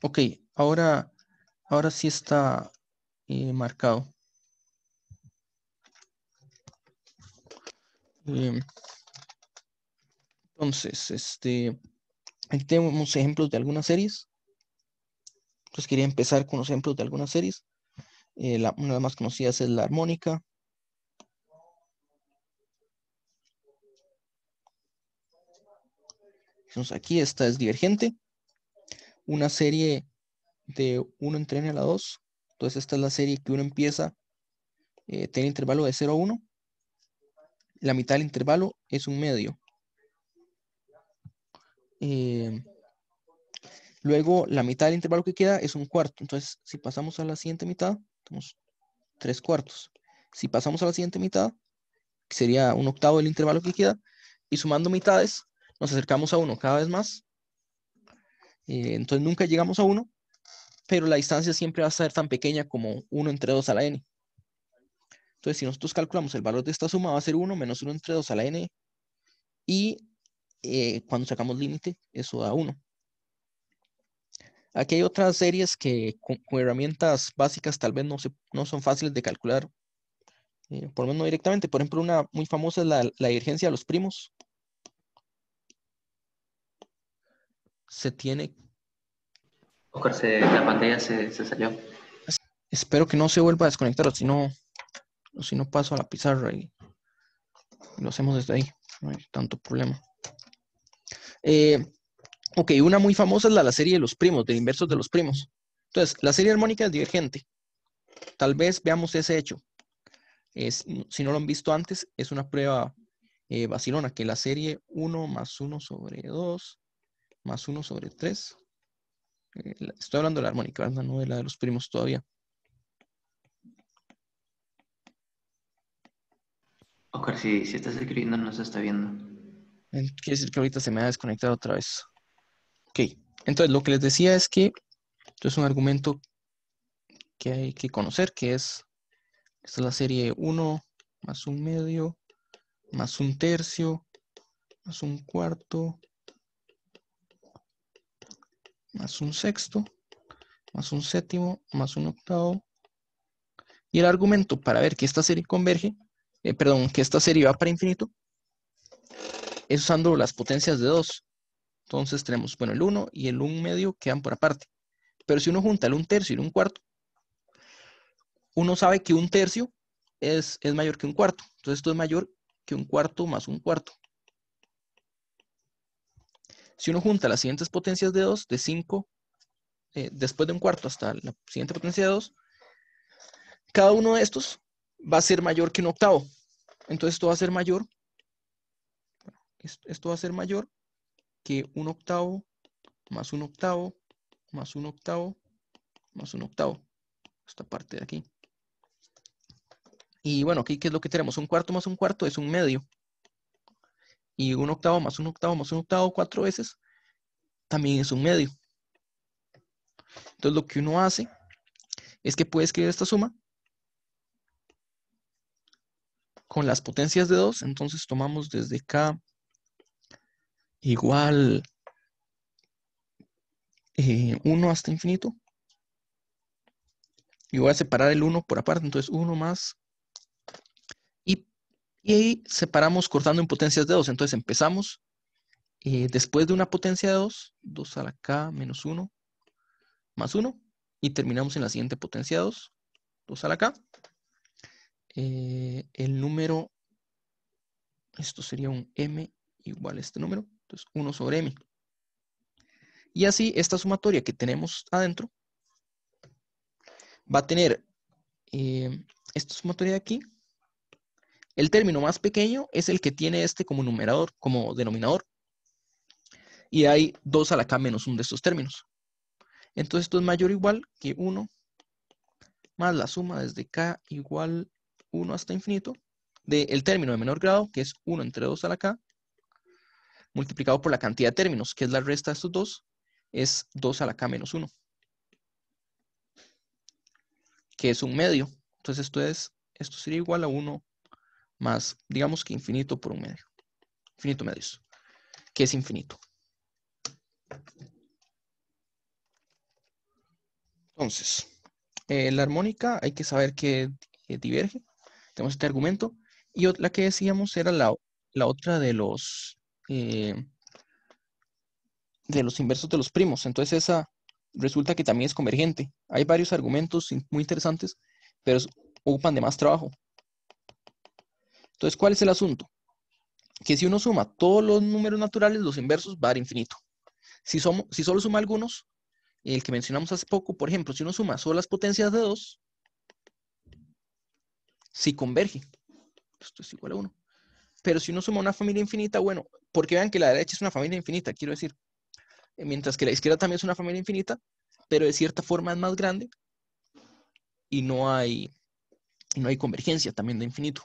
Ok, ahora sí está marcado. Entonces, aquí tenemos ejemplos de algunas series. Entonces quería empezar con los ejemplos de algunas series. Una de las más conocidas es la armónica. Entonces aquí esta es Divergente, una serie de 1 entre n a la 2. Entonces esta es la serie que uno empieza, tiene intervalo de 0 a 1. La mitad del intervalo es un medio. Luego la mitad del intervalo que queda es un cuarto. Entonces si pasamos a la siguiente mitad, tenemos 3 cuartos. Si pasamos a la siguiente mitad, que sería un octavo del intervalo que queda, y sumando mitades, nos acercamos a 1 cada vez más. Entonces nunca llegamos a 1, pero la distancia siempre va a ser tan pequeña como 1 entre 2 a la n. Entonces, si nosotros calculamos el valor de esta suma, va a ser 1 menos 1 entre 2 a la n, y cuando sacamos límite, eso da 1. Aquí hay otras series que con herramientas básicas tal vez no son fáciles de calcular, por lo menos no directamente. Por ejemplo, una muy famosa es la divergencia de los primos. Se tiene... Oscar, la pantalla se salió. Espero que no se vuelva a desconectar, o si no paso a la pizarra y lo hacemos desde ahí. No hay tanto problema. Ok, una muy famosa es la serie de los primos, de inversos de los primos. Entonces, la serie armónica es divergente. Tal vez veamos ese hecho. Si no lo han visto antes, es una prueba vacilona, que la serie 1 más 1 sobre 2 más 1 sobre 3. Estoy hablando de la armónica, ¿verdad? No de la de los primos todavía. Oscar, si estás escribiendo no se está viendo. Quiere decir que ahorita se me va a desconectar otra vez. Ok, entonces lo que les decía es que esto es un argumento que hay que conocer, que esta es la serie 1 más un medio, más un tercio, más un cuarto, más un sexto, más un séptimo, más un octavo. Y el argumento para ver que esta serie converge, que esta serie va para infinito, es usando las potencias de 2. Entonces tenemos, bueno, el 1 y el 1 medio quedan por aparte. Pero si uno junta el 1 tercio y el 1 cuarto, uno sabe que 1 tercio es mayor que un cuarto. Entonces esto es mayor que un cuarto más un cuarto. Si uno junta las siguientes potencias de 2, de 5, después de un cuarto hasta la siguiente potencia de 2, cada uno de estos va a ser mayor que un octavo. Entonces esto va a ser mayor, esto va a ser mayor que un octavo más un octavo más un octavo más un octavo. Esta parte de aquí. Y bueno, aquí ¿qué es lo que tenemos? Un cuarto más un cuarto es un medio. Y un octavo más un octavo más un octavo 4 veces también es un medio. Entonces lo que uno hace es que puede escribir esta suma con las potencias de 2. Entonces tomamos desde k igual 1 hasta infinito. Y voy a separar el 1 por aparte. Entonces 1 más. Y ahí separamos cortando en potencias de 2. Entonces empezamos después de una potencia de 2, 2 a la k menos 1 más 1. Y terminamos en la siguiente potencia de 2, 2 a la k. El número, esto sería un m igual a este número. Entonces 1 sobre m. Y así esta sumatoria que tenemos adentro va a tener esta sumatoria de aquí. El término más pequeño es el que tiene este como numerador, como denominador. Y hay 2 a la k menos 1 de estos términos. Entonces esto es mayor o igual que 1 más la suma desde k igual 1 hasta infinito del término de menor grado, que es 1 entre 2 a la k, multiplicado por la cantidad de términos, que es la resta de estos dos, es 2 a la k menos 1, que es un medio. Entonces esto sería igual a 1 más, digamos que infinito por un medio. Infinito medios, que es infinito. Entonces, la armónica hay que saber que diverge. Tenemos este argumento. Y la que decíamos era la otra de los inversos de los primos. Entonces esa resulta que también es convergente. Hay varios argumentos muy interesantes, pero ocupan de más trabajo. Entonces, ¿cuál es el asunto? Que si uno suma todos los números naturales, los inversos va a dar infinito. Si solo suma algunos, el que mencionamos hace poco, por ejemplo, si uno suma solo las potencias de 2, sí converge. Esto es igual a 1. Pero si uno suma una familia infinita, bueno, porque vean que la derecha es una familia infinita, quiero decir, mientras que la izquierda también es una familia infinita, pero de cierta forma es más grande y no hay convergencia también de infinito.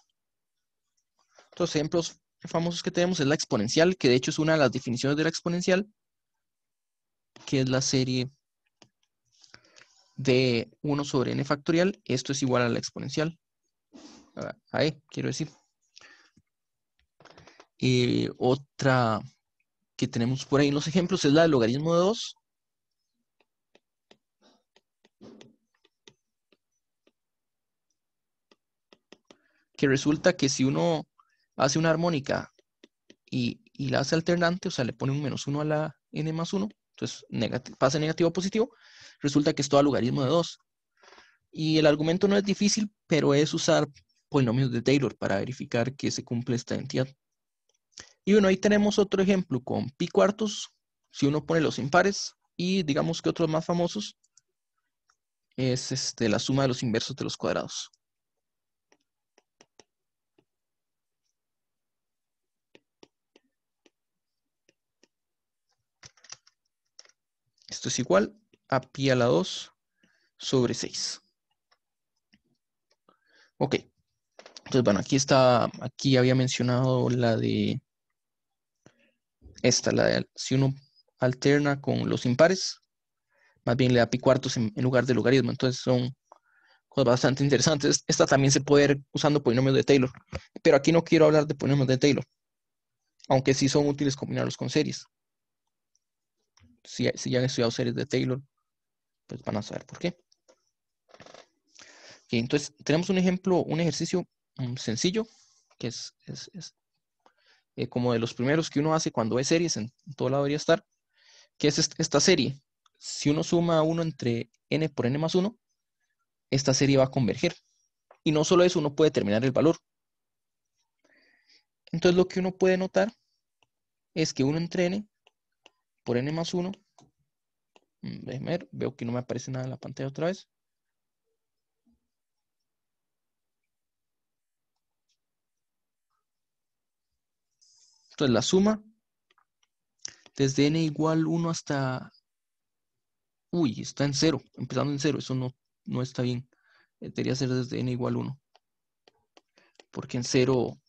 Otros ejemplos famosos que tenemos es la exponencial, que de hecho es una de las definiciones de la exponencial, que es la serie de 1 sobre n factorial. Esto es igual a la exponencial. A e, quiero decir. Otra que tenemos por ahí en los ejemplos es la del logaritmo de 2. Que resulta que si uno hace una armónica y la hace alternante, o sea, le pone un -1 a la n más 1, entonces pasa de negativo a positivo, resulta que es todo logaritmo de 2. Y el argumento no es difícil, pero es usar polinomios de Taylor para verificar que se cumple esta identidad. Y bueno, ahí tenemos otro ejemplo con pi cuartos, si uno pone los impares, y digamos que otros más famosos es la suma de los inversos de los cuadrados. Esto es igual a pi a la 2 sobre 6. Ok, entonces bueno, aquí había mencionado la de esta, si uno alterna con los impares, más bien le da pi cuartos en lugar de logaritmo, entonces son cosas bastante interesantes. Esta también se puede ver usando polinomios de Taylor, pero aquí no quiero hablar de polinomios de Taylor, aunque sí son útiles combinarlos con series. Si ya han estudiado series de Taylor, pues van a saber por qué. Okay, entonces tenemos un ejemplo, un ejercicio sencillo, que es como de los primeros que uno hace cuando ve series, en todo lado debería estar, que es esta serie. Si uno suma 1 entre n por n más 1, esta serie va a converger. Y no solo eso, uno puede determinar el valor. Entonces lo que uno puede notar es que 1 entre n por n más 1, déjenme ver, veo que no me aparece nada en la pantalla otra vez. Entonces la suma desde n igual 1 hasta... Uy, está en 0, empezando en 0, eso no está bien. Debería ser desde n igual 1, porque en 0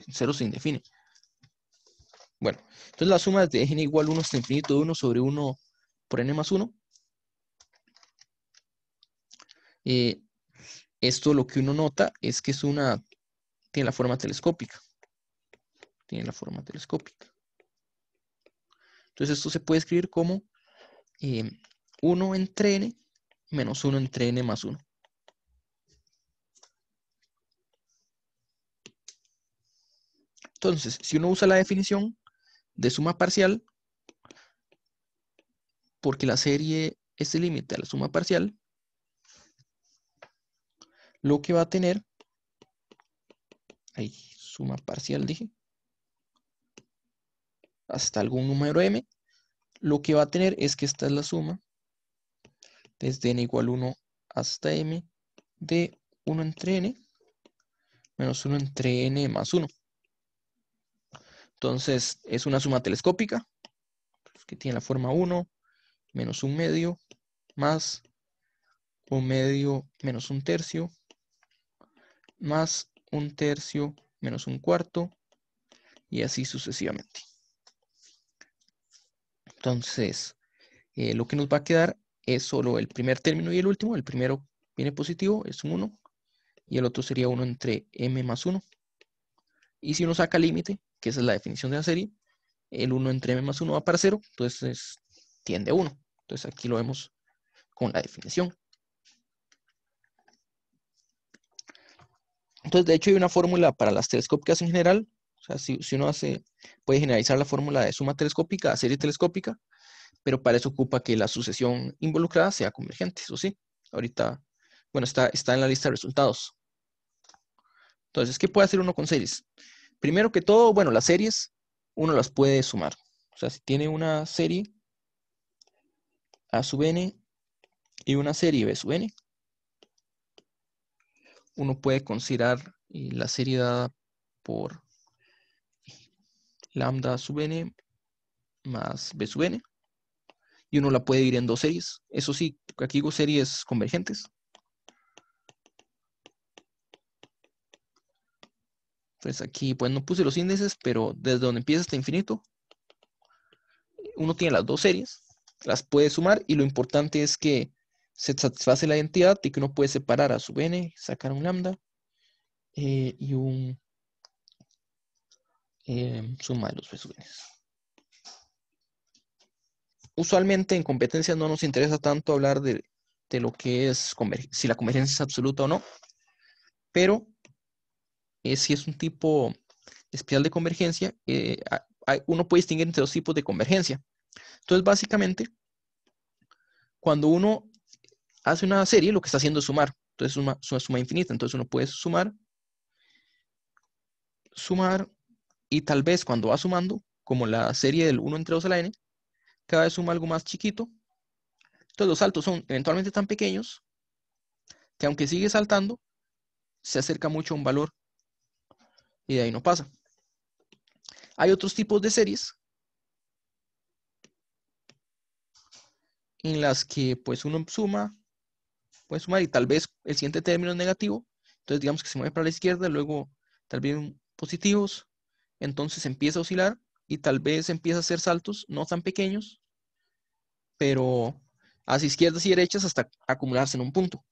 se indefine. Bueno, entonces la suma desde n igual 1 hasta infinito de 1 sobre 1 por n más 1. Esto lo que uno nota es que tiene la forma telescópica. Tiene la forma telescópica. Entonces esto se puede escribir como 1 entre n menos 1 entre n más 1. Entonces, si uno usa la definición de suma parcial, porque la serie es el límite a la suma parcial, lo que va a tener, ahí, suma parcial dije, hasta algún número m, lo que va a tener es que esta es la suma desde n igual 1 hasta m de 1 entre n menos 1 entre n más 1. Entonces, es una suma telescópica, que tiene la forma 1 menos 1 medio más 1 medio menos 1 tercio más 1 tercio menos 1 cuarto y así sucesivamente. Entonces, lo que nos va a quedar es solo el primer término y el último. El primero viene positivo, es un 1, y el otro sería 1 entre m más 1. Y si uno saca límite, que esa es la definición de la serie, el 1 entre m más 1 va para 0, entonces tiende a 1. Entonces aquí lo vemos con la definición. Entonces, de hecho, hay una fórmula para las telescópicas en general. O sea, si uno puede generalizar la fórmula de suma telescópica a serie telescópica, pero para eso ocupa que la sucesión involucrada sea convergente, eso sí. Ahorita, bueno, está en la lista de resultados. Entonces, ¿qué puede hacer uno con series? Primero que todo, bueno, las series uno las puede sumar. O sea, si tiene una serie A sub n y una serie B sub n, uno puede considerar la serie dada por lambda sub n más B sub n, y uno la puede dividir en dos series. Eso sí, aquí digo series convergentes. Pues aquí pues no puse los índices, pero desde donde empieza hasta infinito, uno tiene las dos series, las puede sumar, y lo importante es que se satisface la identidad y que uno puede separar a sub n, sacar un lambda y un suma de los B sub n. Usualmente en competencias no nos interesa tanto hablar de lo que es si la convergencia es absoluta o no, pero si es un tipo especial de convergencia, uno puede distinguir entre dos tipos de convergencia. Entonces, básicamente, cuando uno hace una serie, lo que está haciendo es sumar. Entonces, es una suma infinita. Entonces, uno puede sumar, y tal vez cuando va sumando, como la serie del 1 entre 2 a la n, cada vez suma algo más chiquito. Entonces, los saltos son eventualmente tan pequeños que aunque sigue saltando, se acerca mucho a un valor y de ahí no pasa. Hay otros tipos de series en las que pues uno puede sumar y tal vez el siguiente término es negativo, entonces digamos que se mueve para la izquierda, luego tal vez positivos, entonces empieza a oscilar y tal vez empieza a hacer saltos no tan pequeños, pero hacia izquierdas y derechas hasta acumularse en un punto.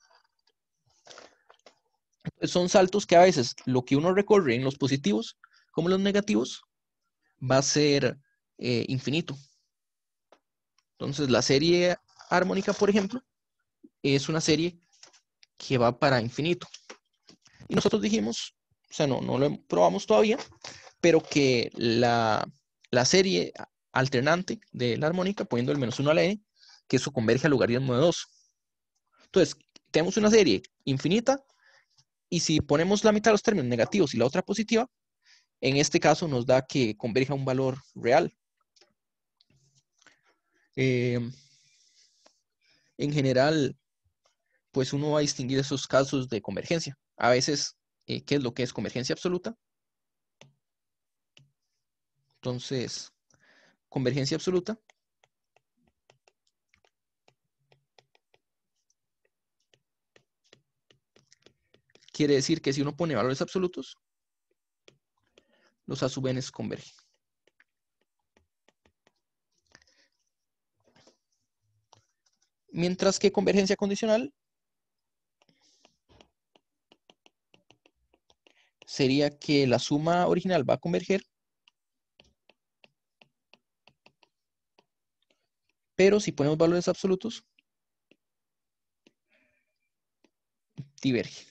Entonces, son saltos que a veces lo que uno recorre en los positivos como en los negativos va a ser infinito. Entonces, la serie armónica, por ejemplo, es una serie que va para infinito. Y nosotros dijimos, o sea, no lo probamos todavía, pero que la serie alternante de la armónica, poniendo el -1 a la n, que eso converge al logaritmo de 2. Entonces, tenemos una serie infinita, y si ponemos la mitad de los términos negativos y la otra positiva, en este caso nos da que converge a un valor real. En general, pues uno va a distinguir esos casos de convergencia. A veces, ¿qué es lo que es convergencia absoluta? Entonces, convergencia absoluta quiere decir que si uno pone valores absolutos, los A sub n convergen. Mientras que convergencia condicional sería que la suma original va a converger, pero si ponemos valores absolutos, diverge.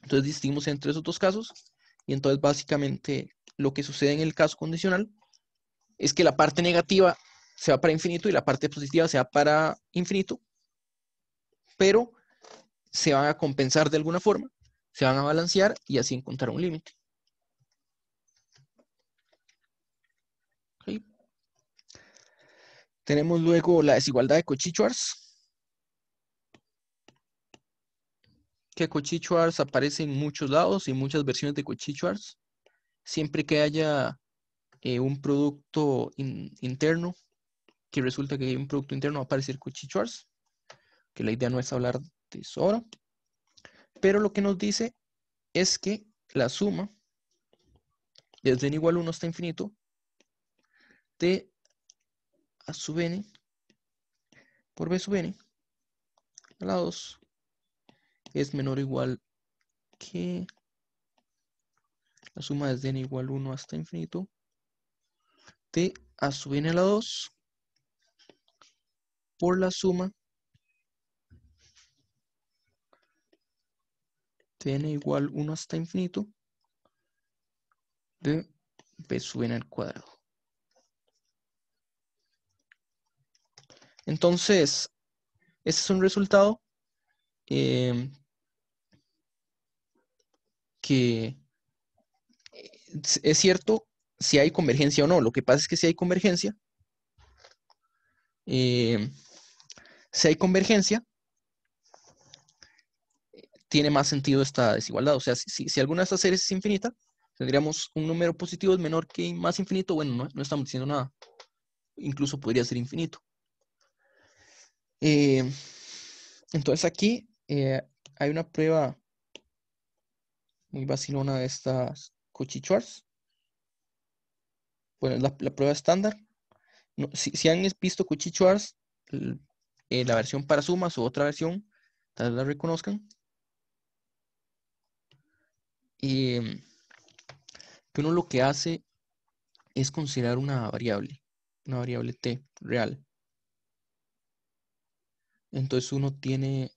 Entonces distinguimos entre esos dos casos, y entonces básicamente lo que sucede en el caso condicional es que la parte negativa se va para infinito y la parte positiva se va para infinito, pero se van a compensar de alguna forma, se van a balancear y así encontrar un límite. ¿Okay? Tenemos luego la desigualdad de Cauchy-Schwarz, que Cauchy-Schwarz aparece en muchos lados y muchas versiones de Cauchy-Schwarz. Siempre que haya un producto interno, que resulta que hay un producto interno, va a aparecer Cauchy-Schwarz, que la idea no es hablar de eso ahora. Pero lo que nos dice es que la suma desde n igual 1 hasta infinito de A sub n por B sub n a la 2 es menor o igual que la suma desde n igual 1 hasta infinito de a sub n a la 2 por la suma de n igual 1 hasta infinito de b sub n al cuadrado. Entonces, este es un resultado que es cierto si hay convergencia o no. Lo que pasa es que si hay convergencia, eh, tiene más sentido esta desigualdad. O sea, si alguna de estas series es infinita, tendríamos un número positivo es menor que más infinito. Bueno, no estamos diciendo nada. Incluso podría ser infinito. Entonces aquí hay una prueba muy vacilona de estas Cauchy-Schwarz. Bueno, la prueba estándar. No, si han visto Cauchy-Schwarz, la versión para sumas o otra versión, tal vez la reconozcan. Que uno lo que hace es considerar una variable t real. Entonces uno tiene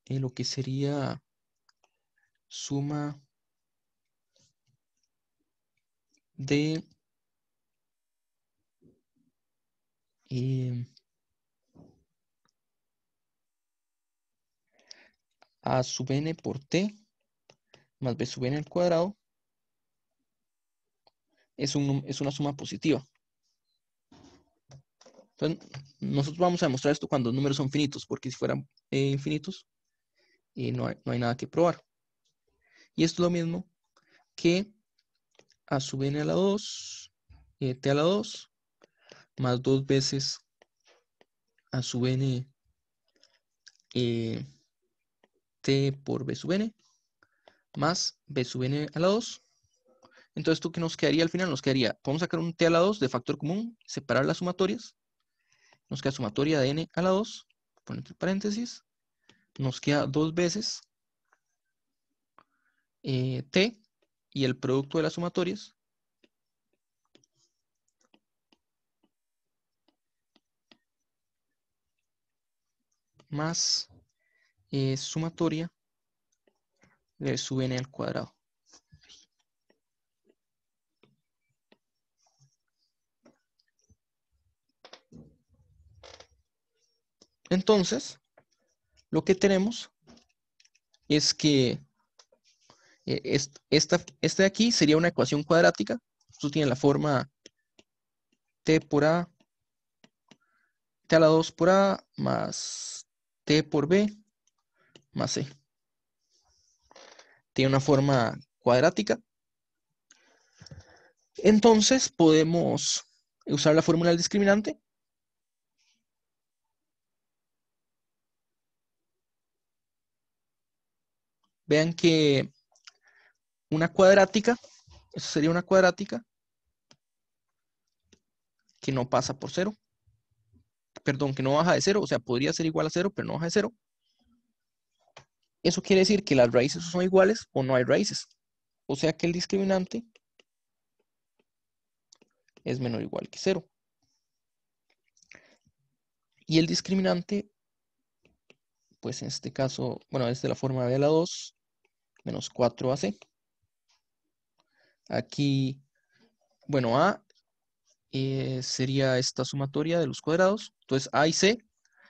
lo que sería suma de a sub n por t más b sub n al cuadrado es una suma positiva. Entonces, nosotros vamos a demostrar esto cuando los números son finitos, porque si fueran infinitos, no hay nada que probar. Y esto es lo mismo que a sub n a la 2, t a la 2, más 2 veces a sub n t por b sub n, más b sub n a la 2. Entonces, ¿esto qué nos quedaría al final? Nos quedaría, podemos sacar un t a la 2 de factor común, separar las sumatorias. Nos queda sumatoria de n a la 2, poner entre paréntesis. Nos queda 2 veces t y el producto de las sumatorias más sumatoria de sub n al cuadrado. Entonces, lo que tenemos es que esta de aquí sería una ecuación cuadrática. Esto tiene la forma t por a, t a la 2 por a más t por b más c. Tiene una forma cuadrática. Entonces podemos usar la fórmula del discriminante. Vean que una cuadrática, eso sería una cuadrática que no pasa por 0. Perdón, que no baja de 0, o sea, podría ser igual a 0, pero no baja de 0. Eso quiere decir que las raíces son iguales o no hay raíces. O sea que el discriminante es menor o igual que 0. Y el discriminante, pues en este caso, bueno, es de la forma b a la 2 menos 4ac. Aquí, bueno, a sería esta sumatoria de los cuadrados. Entonces a y c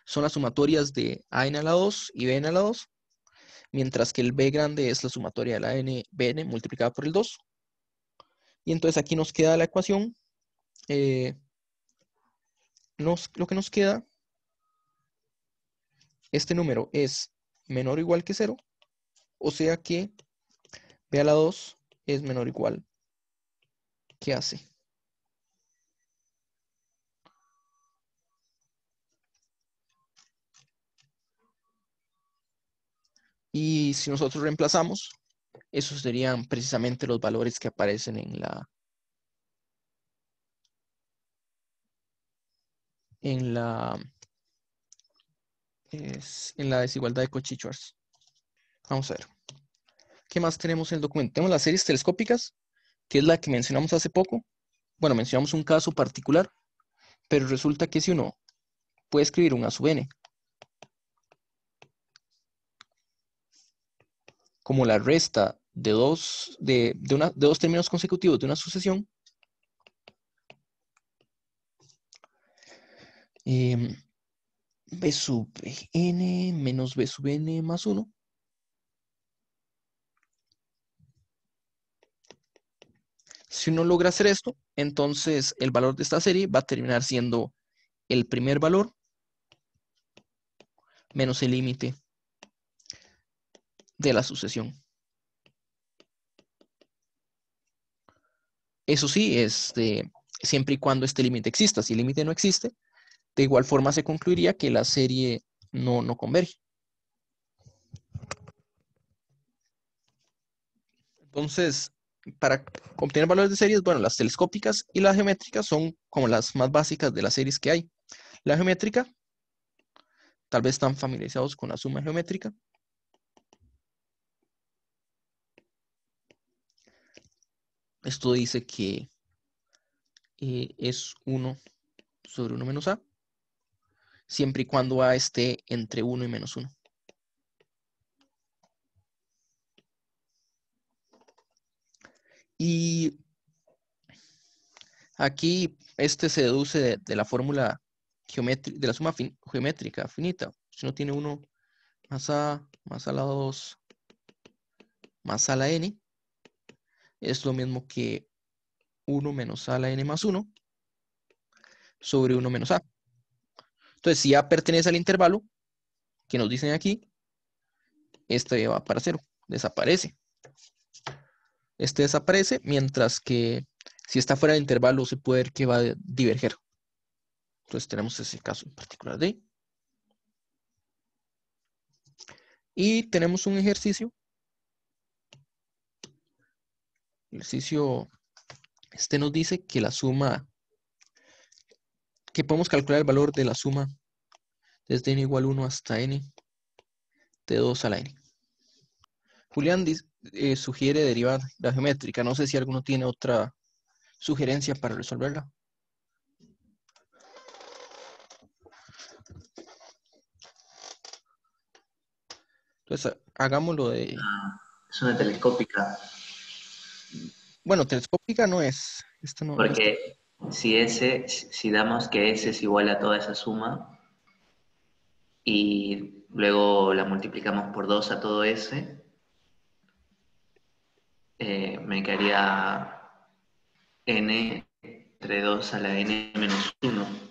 son las sumatorias de a n a la 2 y b n a la 2. Mientras que el b grande es la sumatoria de la n bn multiplicada por el 2. Y entonces aquí nos queda la ecuación. Lo que nos queda, este número es menor o igual que 0. O sea que b a la 2 es menor o igual que ac. Y si nosotros reemplazamos, esos serían precisamente los valores que aparecen en la desigualdad de Cauchy-Schwarz. Vamos a ver. ¿Qué más tenemos en el documento? Tenemos las series telescópicas, que es la que mencionamos hace poco. Bueno, mencionamos un caso particular, pero resulta que si uno puede escribir un A sub n como la resta de dos términos consecutivos de una sucesión, b sub n menos b sub n más 1. Si uno logra hacer esto, entonces el valor de esta serie va a terminar siendo el primer valor menos el límite de la sucesión. Eso sí, siempre y cuando este límite exista. Si el límite no existe, de igual forma se concluiría que la serie no converge. Entonces, para obtener valores de series, bueno, las telescópicas y las geométricas son como las más básicas de las series que hay. La geométrica, tal vez están familiarizados con la suma geométrica. Esto dice que es 1 sobre 1 menos a, siempre y cuando a esté entre 1 y menos 1. Y aquí se deduce de la fórmula de la suma geométrica finita. Si uno tiene 1 más a la 2 más a la n, es lo mismo que 1 menos a a la n más 1 sobre 1 menos a. Entonces, si a pertenece al intervalo que nos dicen aquí, este va para 0, desaparece. Este desaparece, mientras que si está fuera del intervalo se puede ver que va a diverger. Entonces tenemos ese caso en particular de ahí. Y tenemos un ejercicio. El ejercicio nos dice que la suma, que podemos calcular el valor de la suma desde n igual 1 hasta n de 2 a la n. Julián sugiere derivar la geométrica. No sé si alguno tiene otra sugerencia para resolverla. Entonces, hagámoslo de... Es una telescópica, Bueno, telescópica no es. Esta no es. porque si damos que S es igual a toda esa suma y luego la multiplicamos por 2 a todo S, me quedaría n entre 2 a la n menos 1, Vamos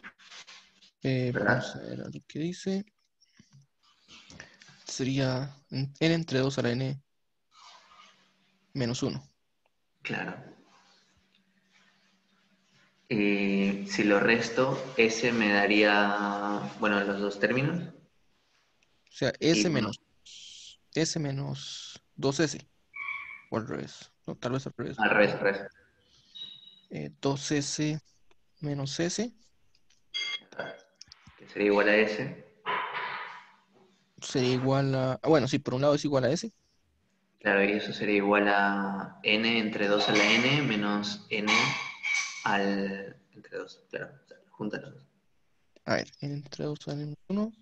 ¿verdad? a ver lo que dice. Sería n entre 2 a la n menos 1. Claro. Y si lo resto, S me daría, bueno, los dos términos. O sea, Y S menos 2S. O al revés. No, tal vez al revés. al revés, al revés. 2S menos S Que sería igual a S. sería igual a... Bueno, sí, por un lado es igual a S. Claro, y eso sería igual a n entre 2 a la n menos n entre 2. Claro, o sea, junta los dos. A ver, n entre 2 a la n menos 1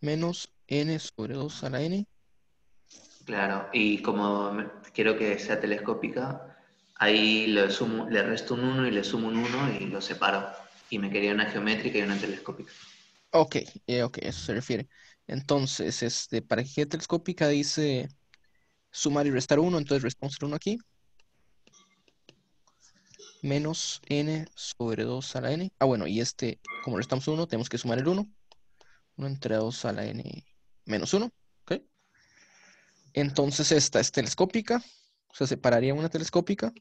menos n sobre 2 a la n. Claro, y como quiero que sea telescópica, ahí le resto un 1 y le sumo un 1 y lo separo. Y me quedaría una geométrica y una telescópica. Ok, ok, a eso se refiere. Entonces, para que quede telescópica dice sumar y restar 1, entonces restamos el 1 aquí. Menos n sobre 2 a la n. Ah, bueno, y como restamos 1, tenemos que sumar el 1. 1 entre 2 a la n menos 1. ¿Ok? Entonces esta es telescópica. O sea, separaría una telescópica.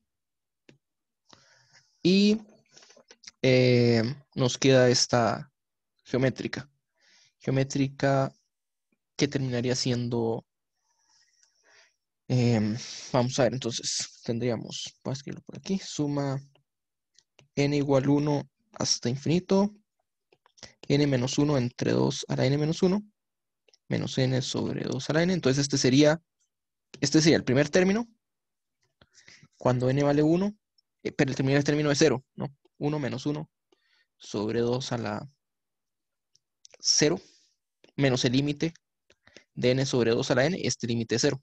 Y nos queda esta geométrica. Geométrica que terminaría siendo... vamos a ver, entonces tendríamos, voy a escribirlo por aquí, suma n igual 1 hasta infinito, n menos 1 entre 2 a la n menos 1, menos n sobre 2 a la n. Entonces este sería Este sería el primer término, cuando n vale 1, pero el primer término es 0, ¿no? 1 menos 1 sobre 2 a la 0, menos el límite de n sobre 2 a la n, este límite es 0.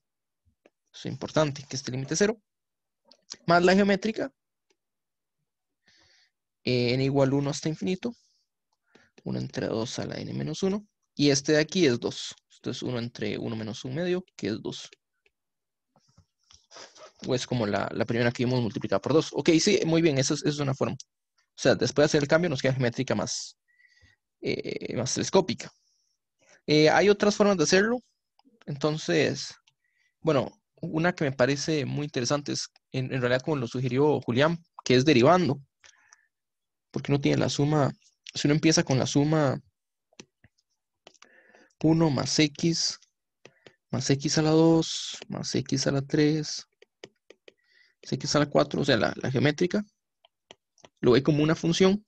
Eso es importante, que este límite es 0. Más la geométrica, n igual 1 hasta infinito, 1 entre 2 a la n menos 1, y este de aquí es 2. Esto es 1 entre 1 menos 1 medio, que es 2. O es como la primera que vimos multiplicada por 2. Ok, sí, muy bien, esa es una forma. O sea, después de hacer el cambio nos queda geométrica más telescópica. Hay otras formas de hacerlo. Entonces, bueno, una que me parece muy interesante es, en realidad como lo sugirió Julián, que es derivando. Porque uno tiene la suma, si uno empieza con la suma 1 más x a la 2 más x a la 3 más x a la 4, o sea, la geométrica, lo ve como una función.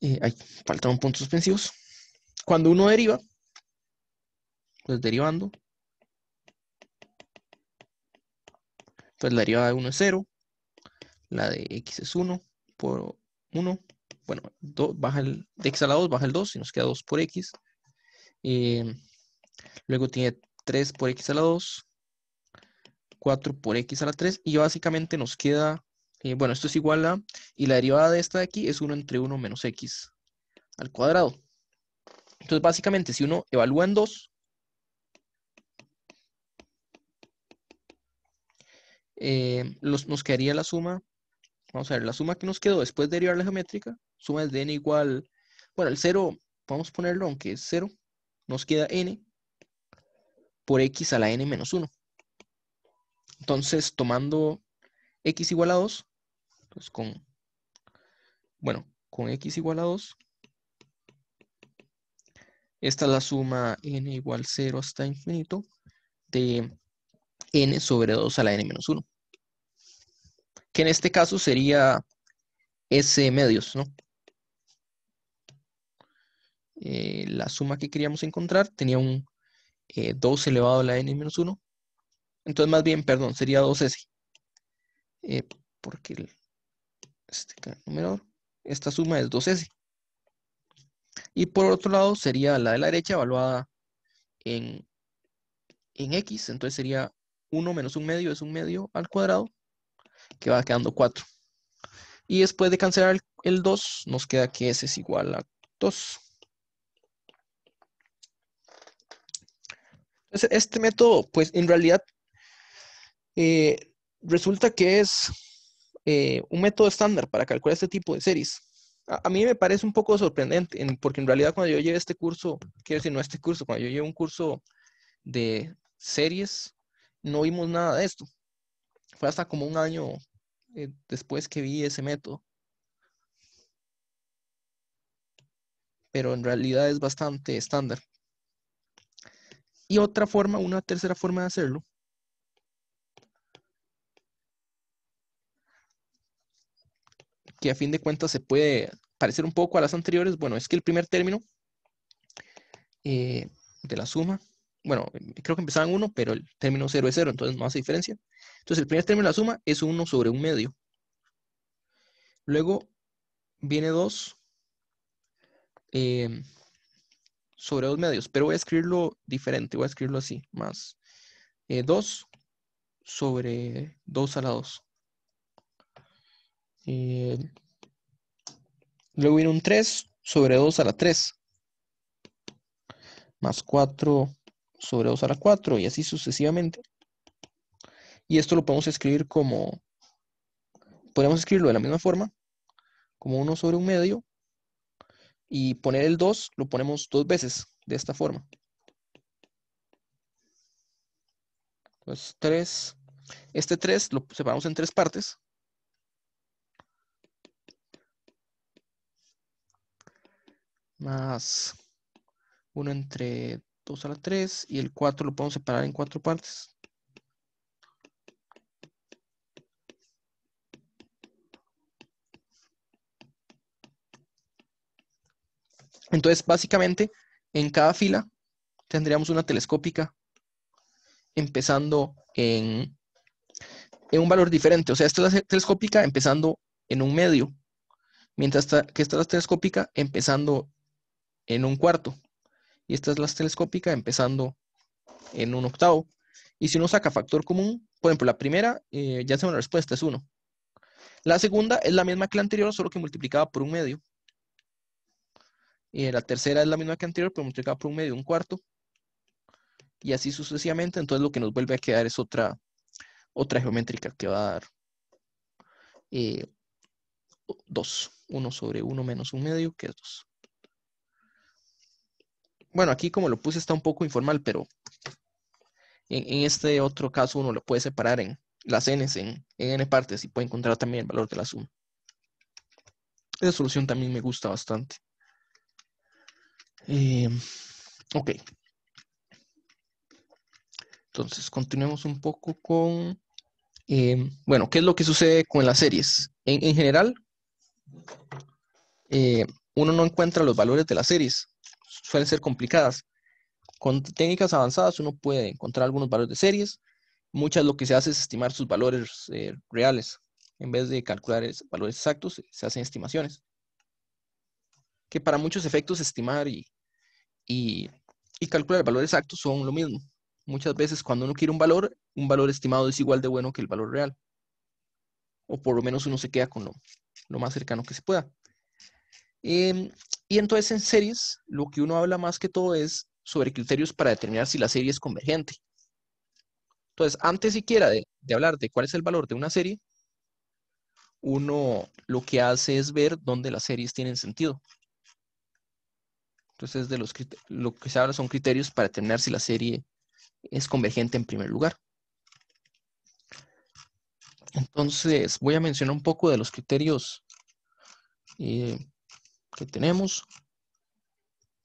Ahí faltan puntos suspensivos. Cuando uno deriva, pues derivando, pues la derivada de 1 es 0, la de x es 1 por 1, bueno, baja de x a la 2 baja el 2 y nos queda 2 por x. Luego tiene 3 por x a la 2, 4 por x a la 3, y básicamente nos queda, bueno, esto es igual a, y la derivada de esta de aquí es 1 entre 1 menos x al cuadrado. Entonces, básicamente, si uno evalúa en 2, nos quedaría la suma. Vamos a ver, la suma que nos quedó después de derivar la geométrica, suma es de n igual, bueno, el 0, vamos a ponerlo, aunque es 0, nos queda n por x a la n menos 1. Entonces, tomando x igual a 2, pues con x igual a 2, esta es la suma n igual 0 hasta infinito de n sobre 2 a la n menos 1, que en este caso sería s medios, ¿no? La suma que queríamos encontrar tenía un 2 elevado a la n menos 1. Entonces, más bien, perdón, sería 2s. Porque este numerador, esta suma es 2s. Y por otro lado, sería la de la derecha evaluada en x. Entonces sería 1 menos 1 medio es 1 medio al cuadrado, que va quedando 4. Y después de cancelar el 2, nos queda que s es igual a 2. Entonces, este método, pues en realidad, eh, resulta que es un método estándar para calcular este tipo de series. A mí me parece un poco sorprendente, porque en realidad cuando yo llevé este curso, quiero decir, no este curso, cuando yo llevé un curso de series, no vimos nada de esto. Fue hasta como un año después que vi ese método. Pero en realidad es bastante estándar. Y otra forma, una tercera forma de hacerlo, que a fin de cuentas se puede parecer un poco a las anteriores, bueno, es que el primer término de la suma, bueno, creo que empezaba en 1, pero el término 0 es 0, entonces no hace diferencia. Entonces el primer término de la suma es 1 sobre 1 medio. Luego viene 2 sobre 2 medios, pero voy a escribirlo diferente, voy a escribirlo así, más 2 sobre 2 a la 2. Luego viene un 3 sobre 2 a la 3, más 4 sobre 2 a la 4, y así sucesivamente. Y esto lo podemos escribir como, podemos escribirlo de la misma forma, como 1 sobre 1 medio, y poner el 2 lo ponemos 2 veces, de esta forma. Pues 3, este 3 lo separamos en 3 partes. Más 1 entre 2 a la 3, y el 4 lo podemos separar en 4 partes. Entonces, básicamente, en cada fila tendríamos una telescópica empezando en un valor diferente. O sea, esta es la telescópica empezando en un medio, mientras que esta es la telescópica empezando en un cuarto. Y esta es la telescópica empezando en un octavo. Y si uno saca factor común, por ejemplo, la primera, ya sea una respuesta, es 1. La segunda es la misma que la anterior, solo que multiplicada por un medio. Y la tercera es la misma que anterior, pero multiplicada por un medio, un cuarto. Y así sucesivamente. Entonces lo que nos vuelve a quedar es otra geométrica que va a dar 2. 1 sobre 1 menos un medio, que es 2. Bueno, aquí como lo puse está un poco informal, pero en este otro caso uno lo puede separar en las n's en n partes y puede encontrar también el valor de la suma. Esa solución también me gusta bastante. Ok. Entonces, continuemos un poco con... bueno, ¿qué es lo que sucede con las series? En general, uno no encuentra los valores de las series. Suelen ser complicadas. Con técnicas avanzadas uno puede encontrar algunos valores de series. Muchas lo que se hace es estimar sus valores reales. En vez de calcular valores exactos, se hacen estimaciones. Que para muchos efectos estimar y calcular el valor exacto son lo mismo. Muchas veces cuando uno quiere un valor estimado es igual de bueno que el valor real. O por lo menos uno se queda con lo más cercano que se pueda. Y entonces en series, lo que uno habla más que todo es sobre criterios para determinar si la serie es convergente. Entonces, antes siquiera de hablar de cuál es el valor de una serie, uno lo que hace es ver dónde las series tienen sentido. Entonces, lo que se habla son criterios para determinar si la serie es convergente en primer lugar. Entonces, voy a mencionar un poco de los criterios que tenemos.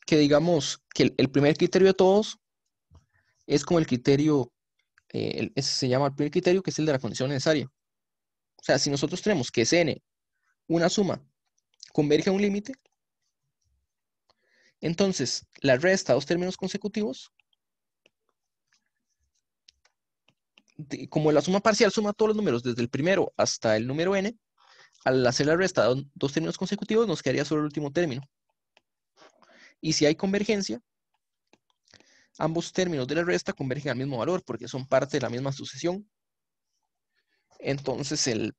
Que digamos que el primer criterio de todos es como el criterio, ese se llama el primer criterio, que es el de la condición necesaria. O sea, si nosotros tenemos que Cn, una suma, converge a un límite, entonces la resta de dos términos consecutivos, como la suma parcial suma todos los números desde el primero hasta el número n, al hacer la resta de dos términos consecutivos nos quedaría solo el último término. Y si hay convergencia, ambos términos de la resta convergen al mismo valor porque son parte de la misma sucesión. Entonces el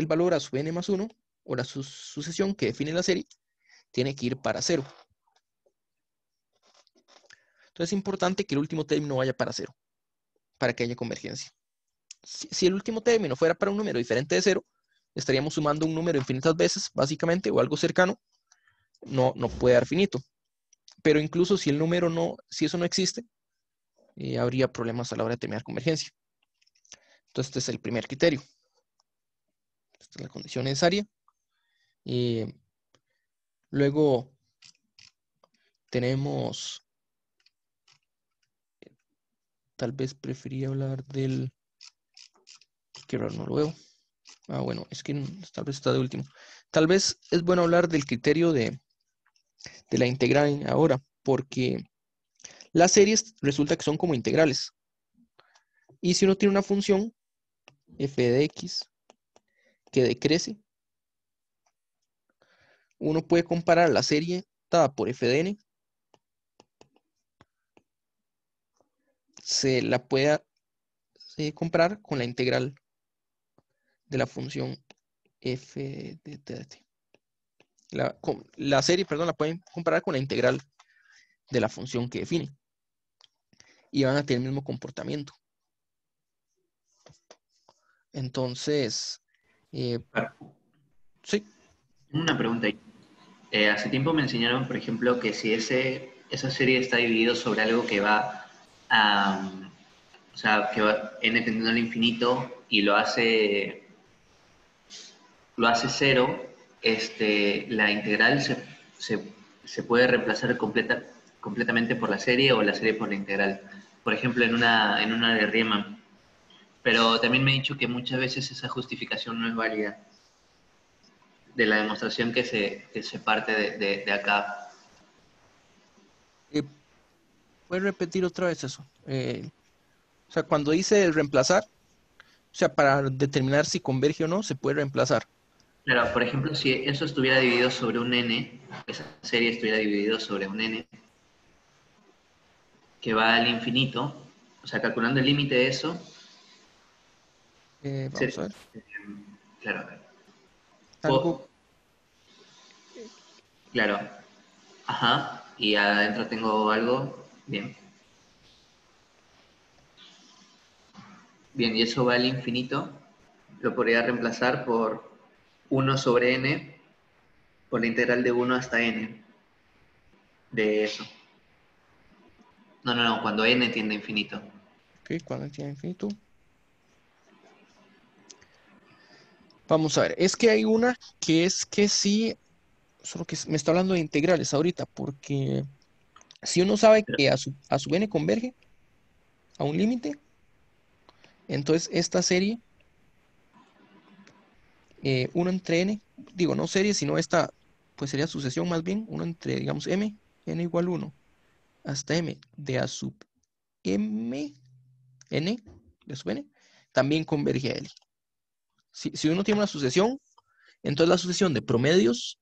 valor a su n más 1, o la sucesión que define la serie, tiene que ir para 0. Entonces es importante que el último término vaya para 0, para que haya convergencia. Si el último término fuera para un número diferente de 0, estaríamos sumando un número infinitas veces, básicamente, o algo cercano, no puede dar finito. Pero incluso si si eso no existe, habría problemas a la hora de determinar convergencia. Entonces este es el primer criterio. Esta es la condición necesaria. Luego tenemos, tal vez prefería hablar del, qué raro, no lo veo. Bueno, es que tal vez está de último. Tal vez es bueno hablar del criterio de la integral ahora, porque las series resulta que son como integrales. Y si uno tiene una función f de x que decrece, uno puede comparar la serie dada por f de n, se la puede comparar con la integral de la función f de t. La serie, perdón, la pueden comparar con la integral de la función que define. Y van a tener el mismo comportamiento. Entonces, sí. Una pregunta ahí. Hace tiempo me enseñaron, por ejemplo, que si esa serie está dividida sobre algo que va a, o sea, que va n tendiendo al infinito y lo hace 0, la integral se puede reemplazar completamente por la serie o la serie por la integral. Por ejemplo, en una de Riemann. Pero también me he dicho que muchas veces esa justificación no es válida de la demostración que se parte de acá. ¿Puedes repetir otra vez eso? O sea, cuando dice reemplazar, o sea, para determinar si converge o no, se puede reemplazar. Claro, por ejemplo, si eso estuviera dividido sobre un n, esa serie estuviera dividido sobre un n que va al infinito, o sea, calculando el límite de eso, Vamos a se- ver. claro, Algo, claro, ajá, y adentro tengo algo, bien, bien, y eso va al infinito, lo podría reemplazar por 1/n, por la integral de 1 hasta n de eso. No, no, no, cuando n tiende a infinito. ok, cuando tiene infinito. Vamos a ver, es que hay una que es que sí, solo que me está hablando de integrales ahorita, porque si uno sabe Pero, que a su n converge a un límite, entonces esta serie, 1 entre n, digo, no serie, sino esta, pues sería sucesión más bien, 1 entre, digamos, n igual 1 hasta m de a sub m, n, de sub n, también converge a L. Si uno tiene una sucesión, entonces la sucesión de promedios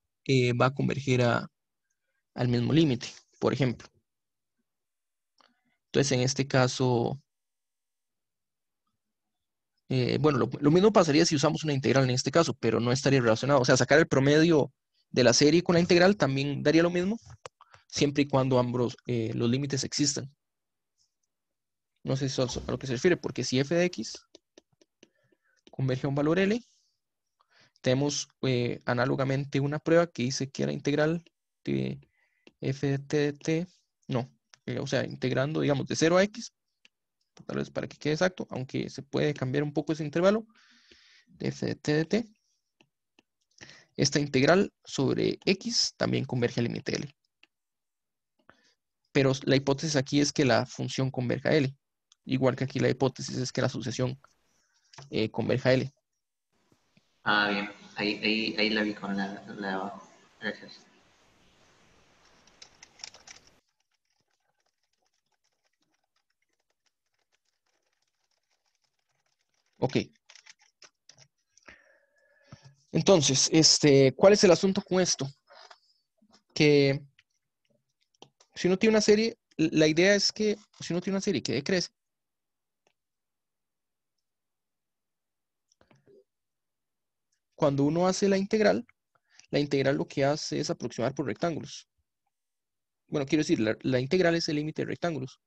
va a converger al mismo límite, por ejemplo. Entonces, en este caso, bueno, lo mismo pasaría si usamos una integral en este caso, pero no estaría relacionado. O sea, sacar el promedio de la serie con la integral también daría lo mismo, siempre y cuando ambos los límites existan. No sé si eso es a lo que se refiere, porque si f de x converge a un valor L, tenemos análogamente una prueba que dice que la integral de f de t de t, no, o sea, integrando, digamos, de 0 a x, tal vez para que quede exacto, aunque se puede cambiar un poco ese intervalo, de f de t de t, esta integral sobre x también converge al límite L. Pero la hipótesis aquí es que la función converja a L, igual que aquí la hipótesis es que la sucesión converja a L. bien, ahí la vi con la de abajo. Gracias. Ok, entonces, ¿cuál es el asunto con esto? Que si uno tiene una serie, la idea es que si uno tiene una serie que decrece, cuando uno hace la integral lo que hace es aproximar por rectángulos. Bueno, quiero decir, la integral es el límite de rectángulos.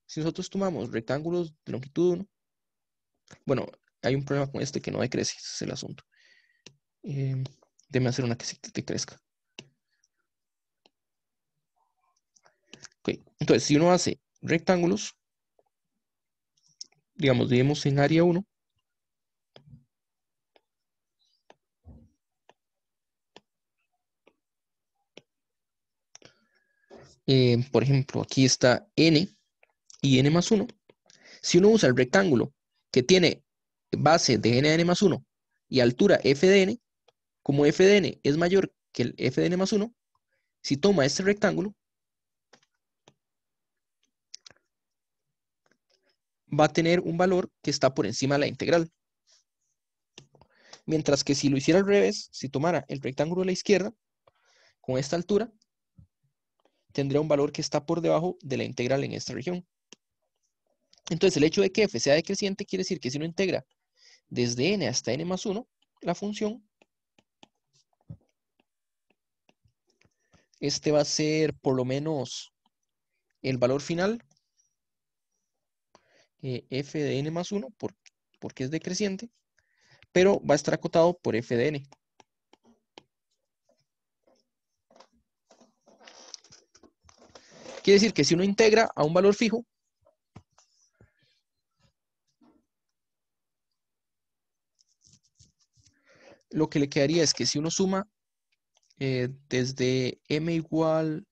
Si nosotros tomamos rectángulos de longitud 1, bueno, hay un problema con este que no decrece, ese es el asunto. Déjame hacer una que sí te crezca. Ok, entonces si uno hace rectángulos, digamos, dividimos en área 1, por ejemplo, aquí está n y n más 1. Si uno usa el rectángulo que tiene base de n a n más 1 y altura f de n, como f de n es mayor que el f de n más 1, si toma este rectángulo, va a tener un valor que está por encima de la integral. Mientras que si lo hiciera al revés, si tomara el rectángulo de la izquierda, con esta altura, tendría un valor que está por debajo de la integral en esta región. Entonces, el hecho de que f sea decreciente quiere decir que si uno integra desde n hasta n más 1, la función, este va a ser por lo menos el valor final, f de n más 1, porque es decreciente, pero va a estar acotado por f de n. Quiere decir que si uno integra a un valor fijo, lo que le quedaría es que si uno suma desde n igual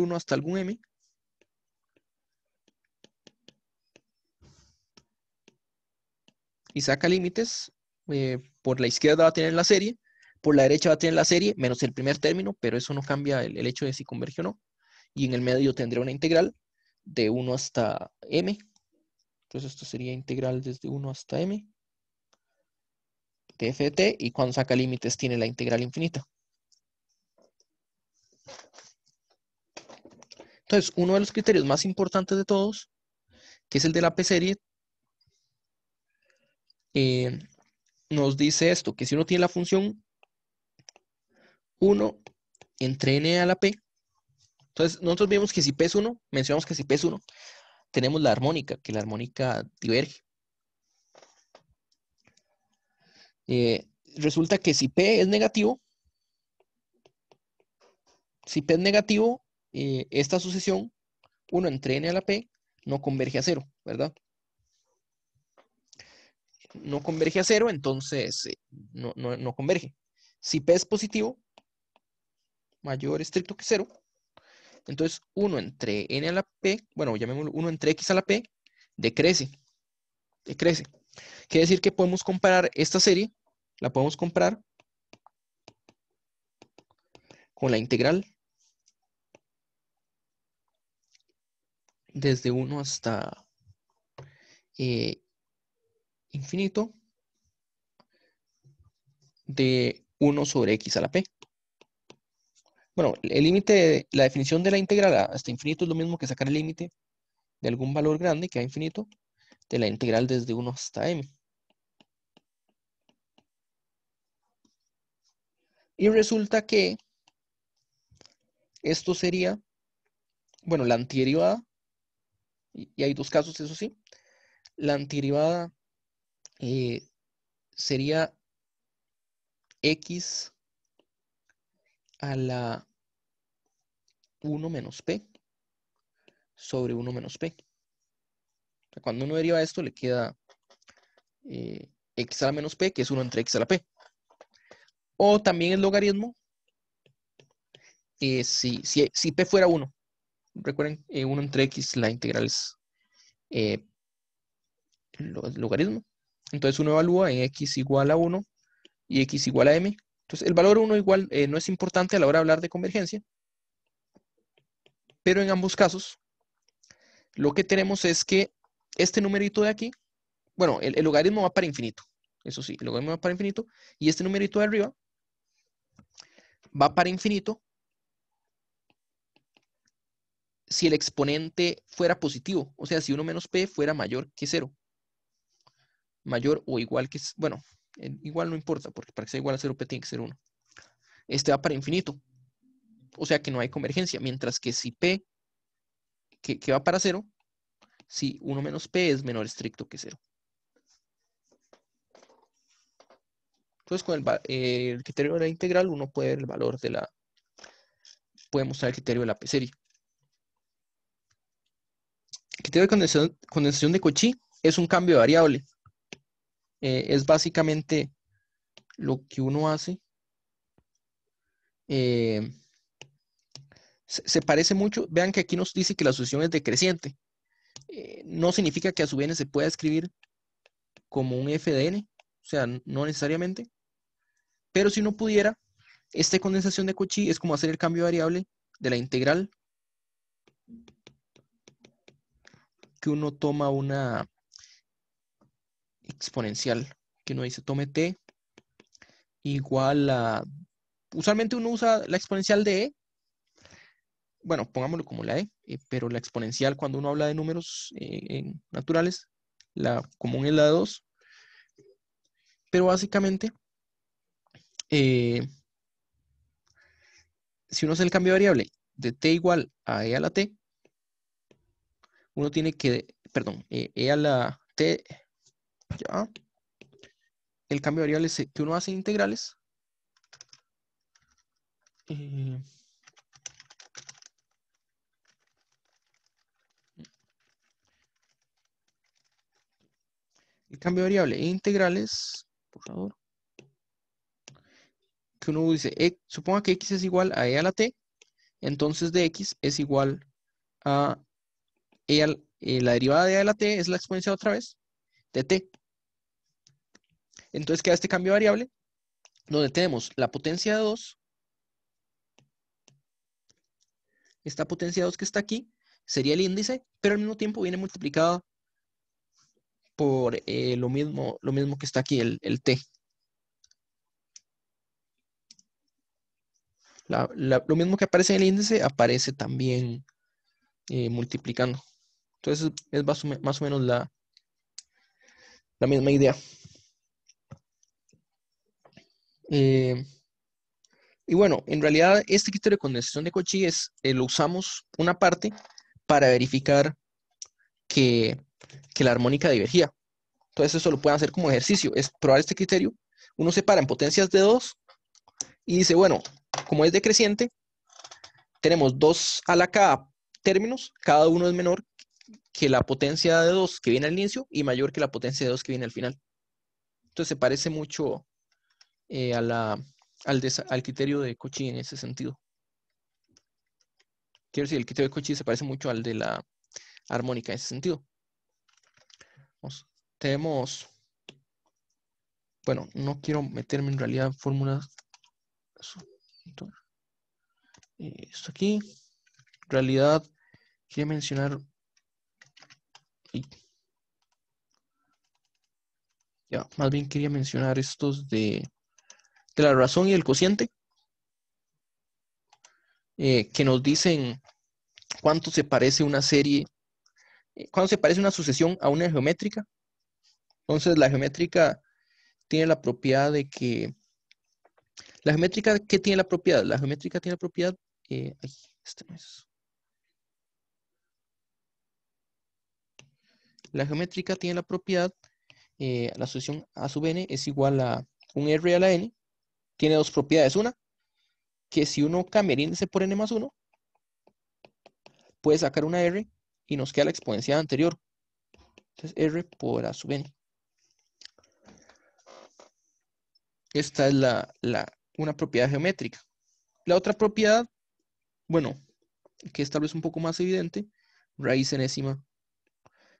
1 hasta algún m, y saca límites, por la izquierda va a tener la serie, por la derecha va a tener la serie, menos el primer término, pero eso no cambia el hecho de si converge o no, y en el medio tendré una integral de 1 hasta m, Entonces esto sería integral desde 1 hasta m de f de t, y cuando saca límites tiene la integral infinita. Entonces, uno de los criterios más importantes de todos, que es el de la p-serie, nos dice esto, que si uno tiene la función 1 entre n a la p, entonces nosotros vemos que si p es 1, mencionamos que si p es 1, tenemos la armónica, que la armónica diverge. Resulta que si p es negativo, esta sucesión 1 entre n a la p no converge a 0, ¿verdad? No converge a 0, entonces no converge. Si p es positivo, mayor estricto que 0, entonces 1 entre n a la p, bueno, llamémoslo 1 entre x a la p, decrece. Quiere decir que podemos comparar esta serie, la podemos comparar con la integral desde 1 hasta infinito de 1 sobre x a la p. Bueno, el límite, la definición de la integral hasta infinito es lo mismo que sacar el límite de algún valor grande que a infinito de la integral desde 1 hasta m. Y resulta que esto sería, bueno, la antiderivada, y hay dos casos, eso sí, la antiderivada sería x a la 1 menos p sobre 1 menos p. O sea, cuando uno deriva esto, le queda x a la menos p, que es 1 entre x a la p. O también el logaritmo, si p fuera 1. Recuerden, 1 entre x, la integral es logaritmo. Entonces uno evalúa en x igual a 1 y x igual a m. Entonces el valor 1 igual no es importante a la hora de hablar de convergencia, pero en ambos casos lo que tenemos es que este numerito de aquí, bueno, el logaritmo va para infinito, eso sí, el logaritmo va para infinito, y este numerito de arriba va para infinito si el exponente fuera positivo, o sea, si 1 menos p fuera mayor que 0, mayor o igual que, bueno, igual no importa, porque para que sea igual a 0 p tiene que ser 1. Este va para infinito, o sea que no hay convergencia, mientras que si p, que va para 0, si 1 menos p es menor estricto que 0. Entonces, con el criterio de la integral, uno puede ver el valor de la, puede mostrar el criterio de la p-serie. El criterio de condensación de Cauchy es un cambio de variable. Es básicamente lo que uno hace. Se parece mucho. Vean que aquí nos dice que la sucesión es decreciente. No significa que a su n se pueda escribir como un f de n, o sea, no necesariamente. Pero si uno pudiera, esta condensación de Cauchy es como hacer el cambio de variable de la integral, que uno toma una exponencial, que uno dice tome t igual a, usualmente uno usa la exponencial de e, bueno, pongámoslo como la e, pero la exponencial cuando uno habla de números naturales, la común es la de 2, pero básicamente si uno hace el cambio de variable de t igual a e a la t, uno tiene que, perdón, e a la t, ya, el cambio de variables que uno hace en integrales, el cambio de variable en integrales, por favor, que uno dice, suponga que x es igual a e a la t, entonces de x es igual a la derivada de e a la t es la exponencial otra vez de t. Entonces queda este cambio de variable donde tenemos la potencia de 2, esta potencia de 2 que está aquí sería el índice, pero al mismo tiempo viene multiplicada por lo mismo que está aquí, el t. Lo mismo que aparece en el índice aparece también multiplicando. Entonces es más o menos la misma idea. Y bueno, en realidad este criterio de condensación de Cauchy lo usamos una parte para verificar que la armónica divergía. Entonces eso lo pueden hacer como ejercicio, es probar este criterio. Uno separa en potencias de 2 y dice, bueno, como es decreciente, tenemos 2 a la k términos, cada uno es menor que la potencia de 2 que viene al inicio y mayor que la potencia de 2 que viene al final. Entonces se parece mucho al criterio de Cauchy en ese sentido. Quiero decir, el criterio de Cauchy se parece mucho al de la armónica en ese sentido. Tenemos, bueno, no quiero meterme en realidad en fórmulas. Esto aquí, en realidad, quería mencionar, ya, más bien quería mencionar estos de la razón y el cociente, que nos dicen cuánto se parece una serie, cuánto se parece una sucesión a una geométrica. Entonces, la geométrica tiene la propiedad de que, ¿la geométrica qué tiene la propiedad? La geométrica tiene la propiedad, este no es. La geométrica tiene la propiedad, la sucesión a sub n es igual a un r a la n, tiene dos propiedades. Una, que si uno cambia el índice por n más 1, puede sacar una r y nos queda la exponencial anterior. Entonces r por a sub n. Esta es una propiedad geométrica. La otra propiedad, bueno, que es tal vez un poco más evidente, raíz enésima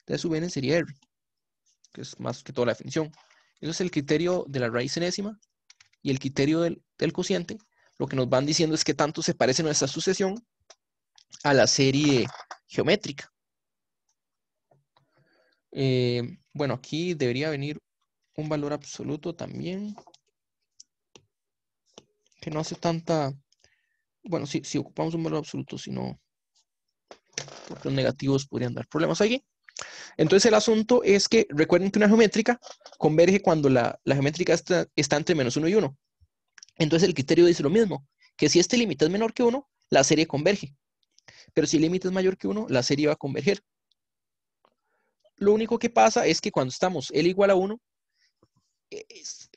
de a sub n sería r, que es más que toda la definición. Entonces el criterio de la raíz enésima y el criterio del cociente, lo que nos van diciendo es que tanto se parece nuestra sucesión a la serie geométrica. Bueno, aquí debería venir un valor absoluto también, que no hace tanta, bueno, si ocupamos un valor absoluto, si no, porque los negativos podrían dar problemas aquí. Entonces el asunto es que recuerden que una geométrica converge cuando la geométrica está entre menos 1 y 1. Entonces el criterio dice lo mismo, que si este límite es menor que 1, la serie converge. Pero si el límite es mayor que 1, la serie va a converger. Lo único que pasa es que cuando estamos L igual a 1,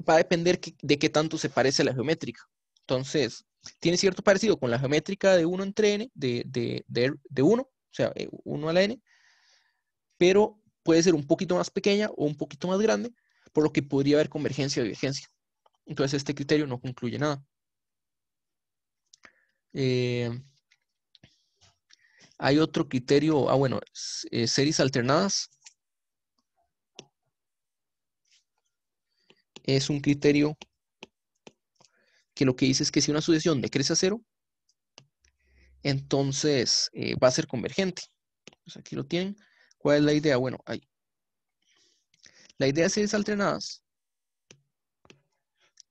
va a depender de qué tanto se parece a la geométrica. Entonces, tiene cierto parecido con la geométrica de 1 entre n, de 1, o sea, 1 a la n, pero puede ser un poquito más pequeña o un poquito más grande, por lo que podría haber convergencia o divergencia. Entonces, este criterio no concluye nada. Hay otro criterio, bueno, series alternadas. Es un criterio que lo que dice es que si una sucesión decrece a 0, entonces va a ser convergente. Pues aquí lo tienen. ¿Cuál es la idea? Bueno, la idea de series alternadas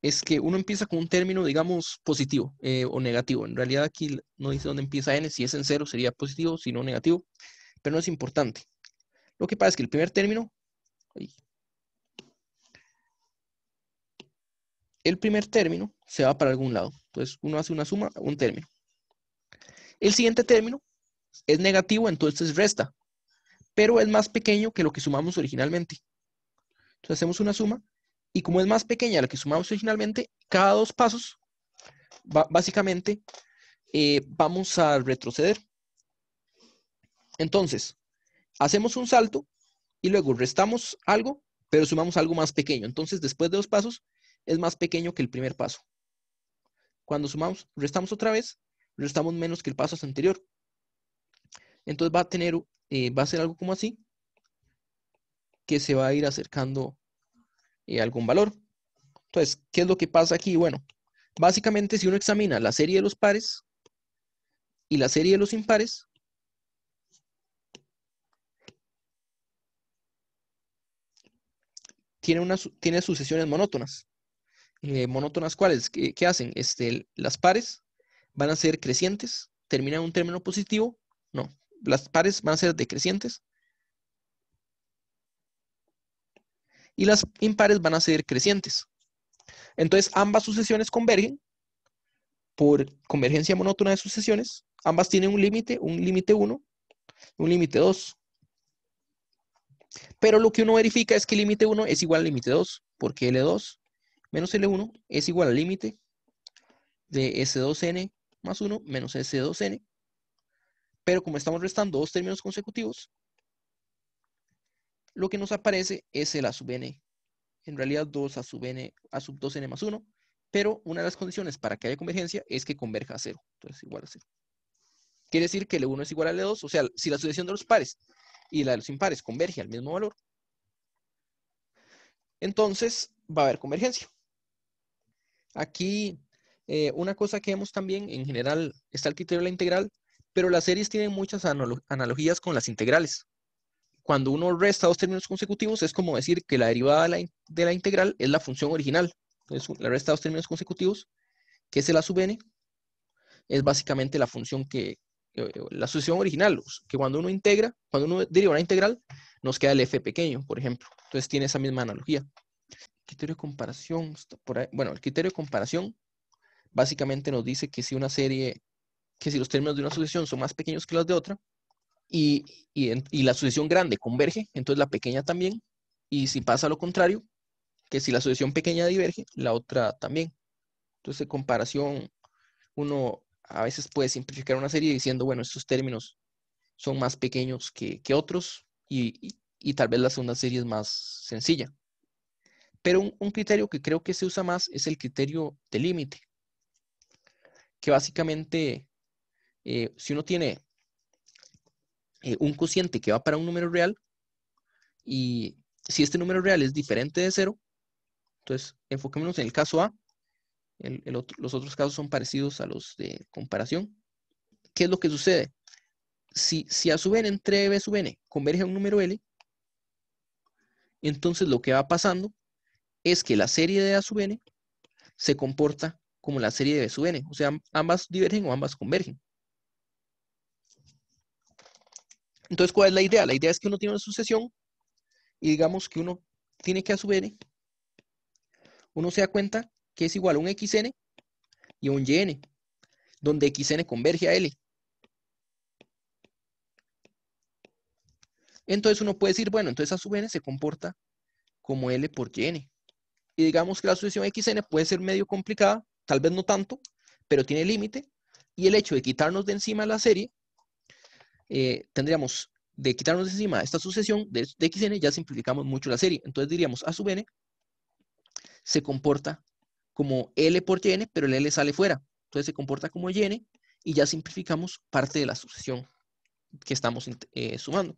es que uno empieza con un término, digamos, positivo o negativo. En realidad aquí no dice dónde empieza n, si es en 0 sería positivo, si no negativo, pero no es importante. Lo que pasa es que el primer término, se va para algún lado. Entonces uno hace una suma, un término. El siguiente término es negativo, entonces resta, pero es más pequeño que lo que sumamos originalmente. Entonces hacemos una suma y como es más pequeña la que sumamos originalmente, cada 2 pasos, básicamente, vamos a retroceder. Entonces, hacemos un salto y luego restamos algo, pero sumamos algo más pequeño. Entonces, después de 2 pasos, es más pequeño que el primer paso. Cuando restamos otra vez, restamos menos que el paso anterior. Entonces va a ser algo como así, que se va a ir acercando a algún valor. Entonces, ¿qué es lo que pasa aquí? Bueno, básicamente si uno examina la serie de los pares y la serie de los impares, tiene sucesiones monótonas. ¿Monótonas cuáles? ¿Qué hacen? Las pares van a ser crecientes, terminan en un término positivo. No, las pares van a ser decrecientes y las impares van a ser crecientes. Entonces, ambas sucesiones convergen por convergencia monótona de sucesiones. Ambas tienen un límite 1, un límite 2. Pero lo que uno verifica es que el límite 1 es igual al límite 2, porque L2 menos L1 es igual al límite de S2N más 1 menos S2N. Pero como estamos restando dos términos consecutivos, lo que nos aparece es el A sub n. En realidad 2 A sub n, A sub 2n más 1. Pero una de las condiciones para que haya convergencia es que converja a 0. Entonces igual a 0. Quiere decir que L1 es igual a L2. O sea, si la sucesión de los pares y la de los impares converge al mismo valor, entonces va a haber convergencia. Aquí una cosa que vemos también, en general, está el criterio de la integral, pero las series tienen muchas analogías con las integrales. Cuando uno resta dos términos consecutivos, es como decir que la derivada de la integral es la función original. Entonces, la resta de dos términos consecutivos, que es el a sub n, es básicamente la función la sucesión original, que cuando uno deriva una integral, nos queda el f pequeño, por ejemplo. Entonces tiene esa misma analogía. Criterio de comparación, por ahí. Bueno, el criterio de comparación básicamente nos dice que si los términos de una sucesión son más pequeños que los de otra, y la sucesión grande converge, entonces la pequeña también, y si pasa lo contrario, que si la sucesión pequeña diverge, la otra también. Entonces, de comparación, uno a veces puede simplificar una serie diciendo, bueno, estos términos son más pequeños que otros, y tal vez la segunda serie es más sencilla. Pero un criterio que creo que se usa más es el criterio de límite, que básicamente, si uno tiene un cociente que va para un número real, y si este número real es diferente de 0, entonces enfoquémonos en el caso A. Los otros casos son parecidos a los de comparación. ¿Qué es lo que sucede? Si A sub n entre B sub n converge a un número L, entonces lo que va pasando es que la serie de A sub n se comporta como la serie de B sub n. O sea, ambas divergen o ambas convergen. Entonces, ¿cuál es la idea? La idea es que uno tiene una sucesión y digamos que uno tiene que A sub n, uno se da cuenta que es igual a un xn y a un yn, donde xn converge a L. Entonces uno puede decir, bueno, entonces A sub n se comporta como L por yn. Y digamos que la sucesión xn puede ser medio complicada, tal vez no tanto, pero tiene límite. Y el hecho de quitarnos de encima la serie, tendríamos de quitarnos de encima esta sucesión de xn, ya simplificamos mucho la serie. Entonces diríamos A sub n se comporta como L por yn, pero el L sale fuera. Entonces se comporta como yn y ya simplificamos parte de la sucesión que estamos sumando.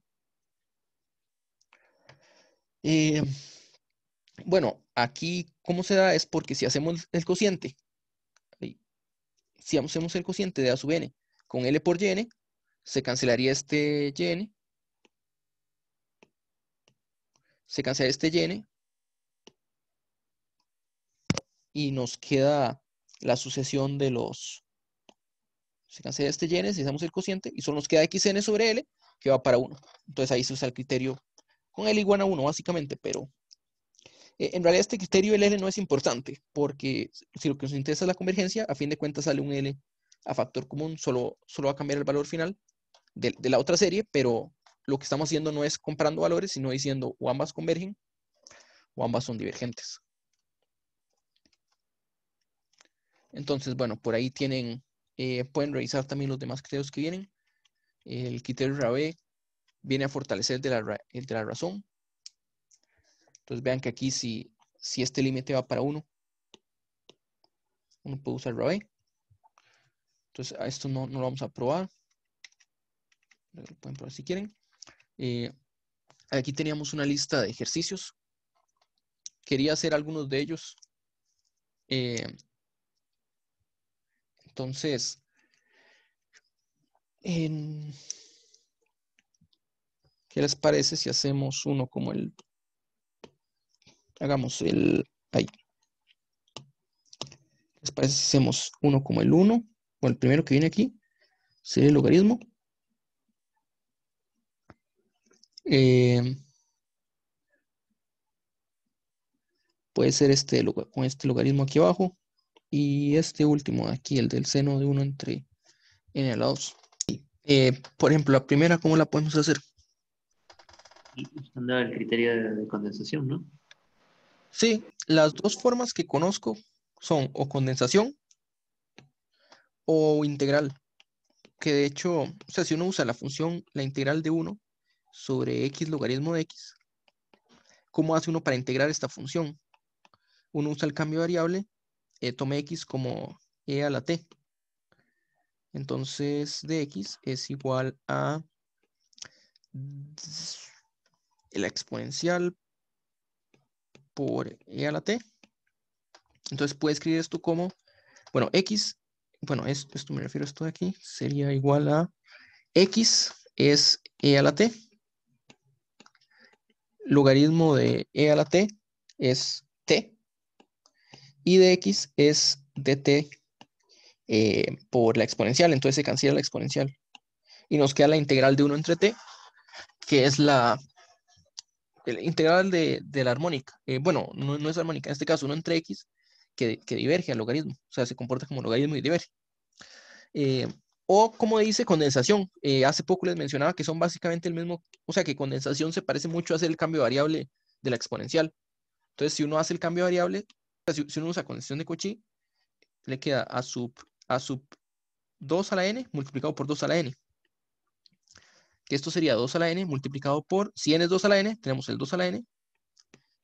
Bueno, aquí, ¿cómo se da? Es porque si hacemos el cociente, si hacemos el cociente de A sub n con L por yn, se cancelaría este yn, se cancela este yn, y nos queda la sucesión de los... Se cancela este yn, si hacemos el cociente, y solo nos queda xn sobre L, que va para 1. Entonces ahí se usa el criterio con L igual a 1, básicamente, pero en realidad este criterio del L no es importante, porque si lo que nos interesa es la convergencia, a fin de cuentas sale un L a factor común, solo va a cambiar el valor final de la otra serie, pero lo que estamos haciendo no es comparando valores, sino diciendo o ambas convergen o ambas son divergentes. Entonces, bueno, por ahí pueden revisar también los demás criterios que vienen. El criterio Rabe viene a fortalecer el de la razón. Entonces vean que aquí si este límite va para 1, uno puede usar Rabe. Entonces a esto no lo vamos a probar. Lo pueden probar si quieren. Aquí teníamos una lista de ejercicios. Quería hacer algunos de ellos. Entonces, ¿qué les parece si hacemos uno como el Hagamos ahí. ¿Les parece si hacemos 1 como el 1? O el primero que viene aquí sería el logaritmo. Eh, puede ser con este logaritmo aquí abajo. Y este último aquí, el del seno de 1 entre n a la 2. Por ejemplo, la primera, ¿cómo la podemos hacer? Usando el criterio de condensación, ¿no? Sí, las dos formas que conozco son o condensación o integral. Que de hecho, o sea, si uno usa la función, la integral de 1 sobre x logaritmo de x, ¿cómo hace uno para integrar esta función? Uno usa el cambio variable, toma x como e a la t. Entonces, de x es igual a la exponencial por e a la t. Entonces, puede escribir esto como, bueno, x, bueno, esto me refiero a esto de aquí, sería igual a x es e a la t, logaritmo de e a la t es t, y de x es dt por la exponencial, entonces se cancela la exponencial. Y nos queda la integral de 1 entre t, que es la integral de la armónica. Bueno, no es armónica, en este caso 1 entre x, que diverge al logaritmo, o sea, se comporta como logaritmo y diverge. Eh, o como dice condensación, hace poco les mencionaba que son básicamente el mismo, o sea que condensación se parece mucho a hacer el cambio variable de la exponencial. Entonces, si uno hace el cambio variable, o sea, si uno usa condensación de Cauchy, le queda a sub 2 a la n multiplicado por 2 a la n. Que esto sería 2 a la n multiplicado por, si n es 2 a la n, tenemos el 2 a la n,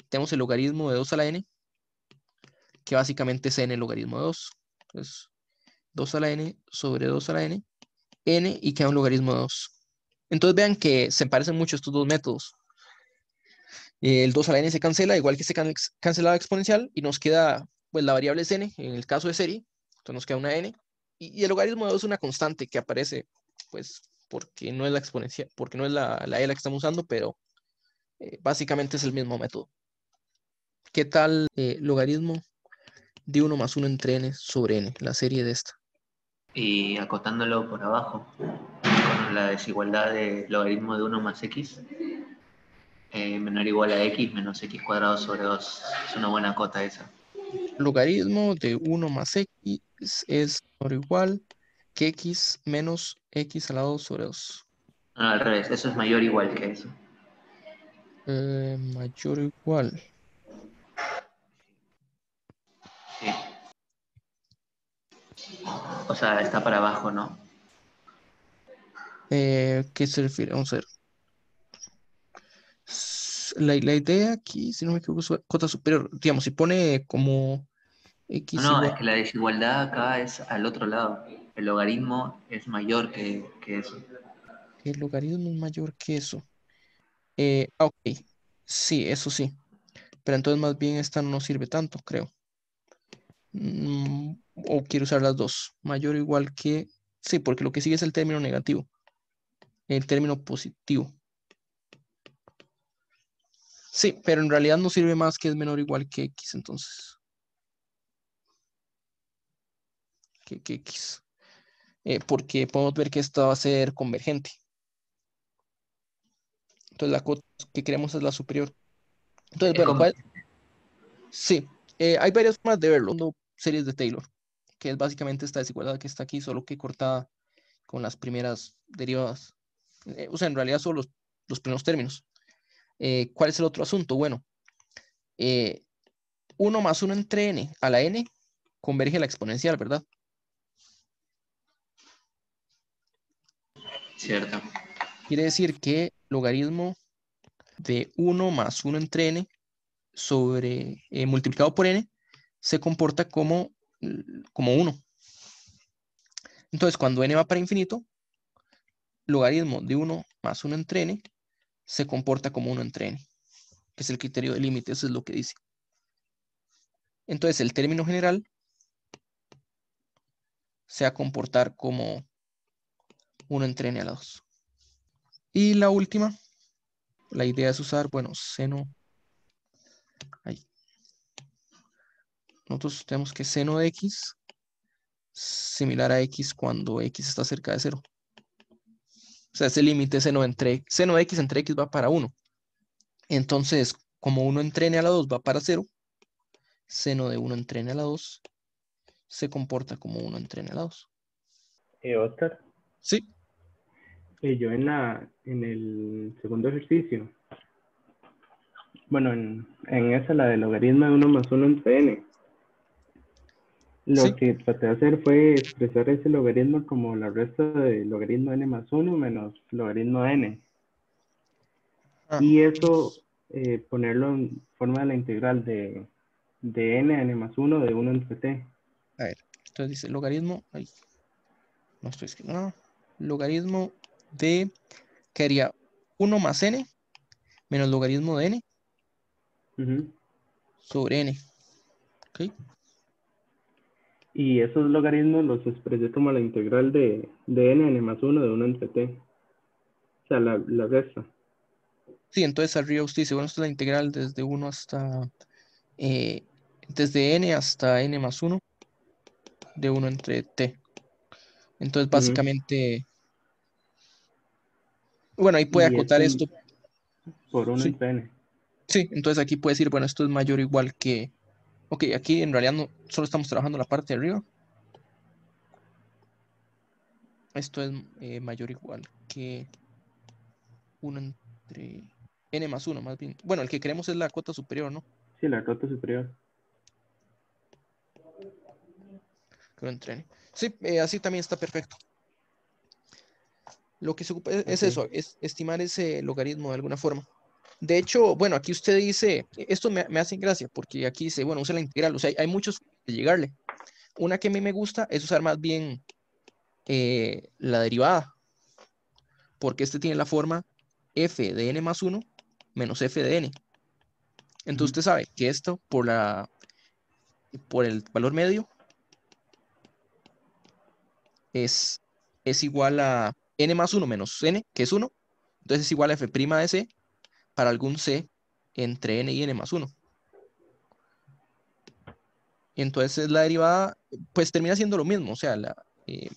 tenemos el logaritmo de 2 a la n, que básicamente es n el logaritmo de 2. Entonces, 2 a la n sobre 2 a la n, n y queda un logaritmo de 2. Entonces vean que se parecen mucho estos dos métodos. El 2 a la n se cancela, igual que se cancela la exponencial, y nos queda, pues la variable es n, en el caso de serie, entonces nos queda una n, y el logaritmo de 2 es una constante que aparece, pues, porque no es la exponencial, porque no es la e la que estamos usando, pero básicamente es el mismo método. ¿Qué tal logaritmo de 1 más 1 entre n sobre n, la serie de esta? Y acotándolo por abajo, con la desigualdad de logaritmo de 1 más x, menor o igual a x menos x cuadrado sobre 2. Es una buena cota esa. Logaritmo de 1 más x es menor o igual que x menos x a la 2 sobre 2. No, al revés, eso es mayor o igual que eso. Mayor o igual. Sí. O sea, está para abajo, ¿no? ¿Qué se refiere? Vamos a ver. La idea aquí, si no me equivoco, es cota superior. Digamos, si pone como No, x no, igual, es que la desigualdad acá es al otro lado. El logaritmo es mayor que eso. el logaritmo es mayor que eso. Ok, sí, eso sí. Pero entonces más bien esta no nos sirve tanto, creo. O quiero usar las dos. Mayor o igual que... Sí, porque lo que sigue es el término negativo. El término positivo. Sí, pero en realidad no sirve más que es menor o igual que x, entonces. Que x. Porque podemos ver que esta va a ser convergente. Entonces la cota que queremos es la superior. Entonces, Es bueno, como, Sí, hay varias formas de verlo. Series de Taylor, que es básicamente esta desigualdad que está aquí, solo que cortada con las primeras derivadas. O sea, en realidad son los primeros términos. ¿Cuál es el otro asunto? Bueno, eh, 1 más 1 entre n a la n converge a la exponencial, ¿verdad? cierto. Quiere decir que logaritmo de 1 más 1 entre n sobre multiplicado por n se comporta como 1. Entonces, cuando n va para infinito, logaritmo de 1 más 1 entre n se comporta como 1 entre n, que es el criterio de límite, eso es lo que dice. Entonces, el término general se va a comportar como 1 entre n a la 2. Y la última, la idea es usar, bueno, seno Ahí. Nosotros tenemos que seno de x similar a x cuando x está cerca de 0. O sea, ese límite seno de x entre x va para 1. Entonces, como 1 entre n a la 2 va para 0, seno de 1 entre n a la 2 se comporta como 1 entre n a la 2. Oscar, Sí, yo en el segundo ejercicio, bueno, en esa, la del logaritmo de 1 más 1 entre n, lo sí. que traté de hacer fue expresar ese logaritmo como la resta de logaritmo de n más 1 menos logaritmo de n. Ah, Y eso ponerlo en forma de la integral de n a n más 1 de 1 entre t. a ver, entonces dice logaritmo, ahí, no estoy escribiendo nada, logaritmo de, que haría 1 más n menos logaritmo de n Ujú. sobre n. ¿Ok? Y esos logaritmos los expresé como la integral de n a n más 1 de 1 entre t. O sea, la resta. Sí, entonces arriba usted dice, bueno, esto es la integral desde 1 hasta, desde n hasta n más 1 de 1 entre t. Entonces, Ujú. básicamente, bueno, ahí puede Y acotar esto esto. por 1 Sí, entre n. sí, entonces aquí puede decir, bueno, esto es mayor o igual que, ok, aquí en realidad no, solo estamos trabajando la parte de arriba. Esto es mayor o igual que 1 entre n más 1, más bien. Bueno, el que queremos es la cota superior, ¿no? Sí, la cota superior. Que 1 entre n. Sí, así también está perfecto. Lo que se ocupa es Ok. eso, es estimar ese logaritmo de alguna forma. De hecho, bueno, aquí usted dice, esto me hace gracia, porque aquí dice, bueno, usa la integral, o sea, hay muchos de llegarle. Una que a mí me gusta es usar más bien la derivada, porque este tiene la forma f de n más 1 menos f de n. Entonces Ujú. usted sabe que esto por el valor medio es, es igual a n más 1 menos n, que es 1. Entonces es igual a f' de c para algún c entre n y n más 1. Y entonces la derivada, pues termina siendo lo mismo, o sea, la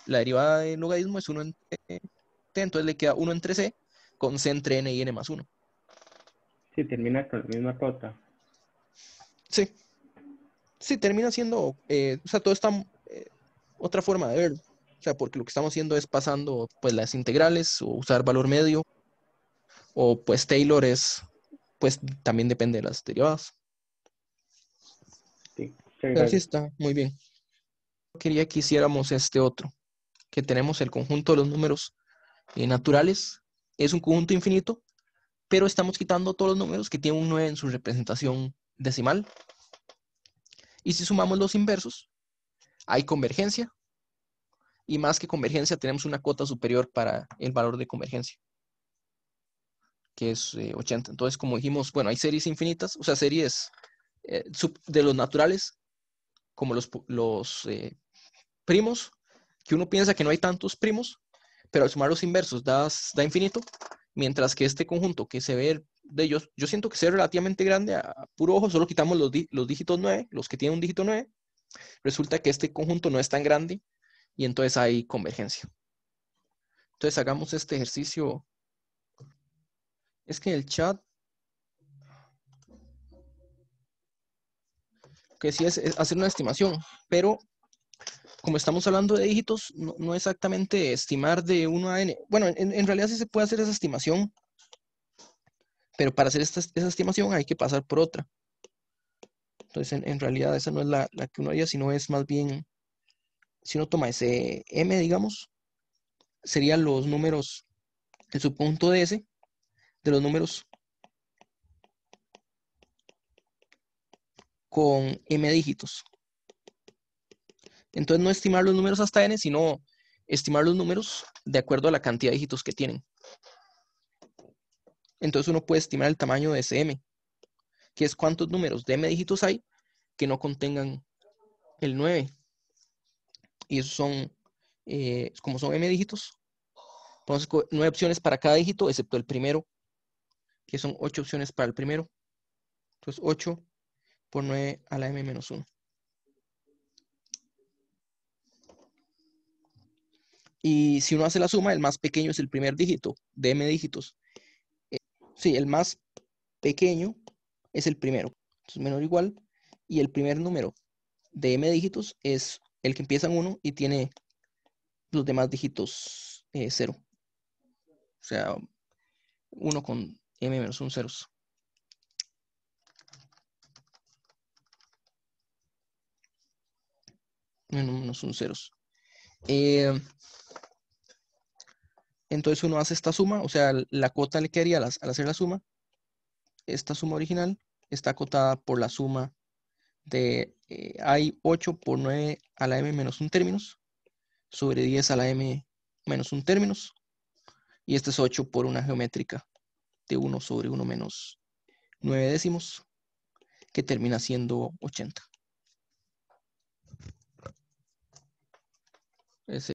derivada del logaritmo es 1 entre t, entonces le queda 1 entre c con c entre n y n más 1. Sí, termina con la misma cota. Sí, sí, termina siendo, o sea, todo está, otra forma de verlo. O sea, porque lo que estamos haciendo es pasando pues las integrales o usar valor medio o pues Taylor es, pues también depende de las derivadas. Sí, muchas Pero sí gracias. está muy bien. Quería que hiciéramos este otro, que tenemos el conjunto de los números naturales. Es un conjunto infinito, pero estamos quitando todos los números que tienen un 9 en su representación decimal. Y si sumamos los inversos, hay convergencia. Y más que convergencia, tenemos una cota superior para el valor de convergencia, que es 80. Entonces, como dijimos, bueno, hay series infinitas, o sea, series de los naturales, como los primos, que uno piensa que no hay tantos primos, pero al sumar los inversos da infinito, mientras que este conjunto que se ve de ellos, yo siento que se ve relativamente grande a puro ojo, solo quitamos los dígitos 9, los que tienen un dígito 9, resulta que este conjunto no es tan grande y entonces hay convergencia. Entonces hagamos este ejercicio. Es que el chat, que sí es hacer una estimación, pero como estamos hablando de dígitos, no exactamente estimar de 1 a n. Bueno, en realidad sí se puede hacer esa estimación, pero para hacer esa estimación hay que pasar por otra. Entonces, en realidad esa no es la que uno haría, sino es más bien, si uno toma ese m, digamos, serían los números, el subconjunto de S, de los números con m dígitos. Entonces, no estimar los números hasta n, sino estimar los números de acuerdo a la cantidad de dígitos que tienen. Entonces, uno puede estimar el tamaño de ese m, que es cuántos números de m dígitos hay que no contengan el 9. Y esos son, como son m dígitos, podemos 9 opciones para cada dígito, excepto el primero, que son 8 opciones para el primero. Entonces, 8 por 9 a la m menos 1. Y si uno hace la suma, el más pequeño es el primer dígito de m dígitos. Sí, el más pequeño es el primero. Entonces, menor o igual. Y el primer número de m dígitos es el que empieza en 1 y tiene los demás dígitos 0. O sea, 1 con m menos 1 ceros. Menos 1 ceros. Entonces uno hace esta suma, o sea, la cuota le quedaría al hacer la suma. Esta suma original está acotada por la suma de hay 8 por 9 a la m menos 1 términos sobre 10 a la m menos 1 términos. Y este es 8 por una geométrica de 1 sobre 1 menos 9 décimos, que termina siendo 80. Ese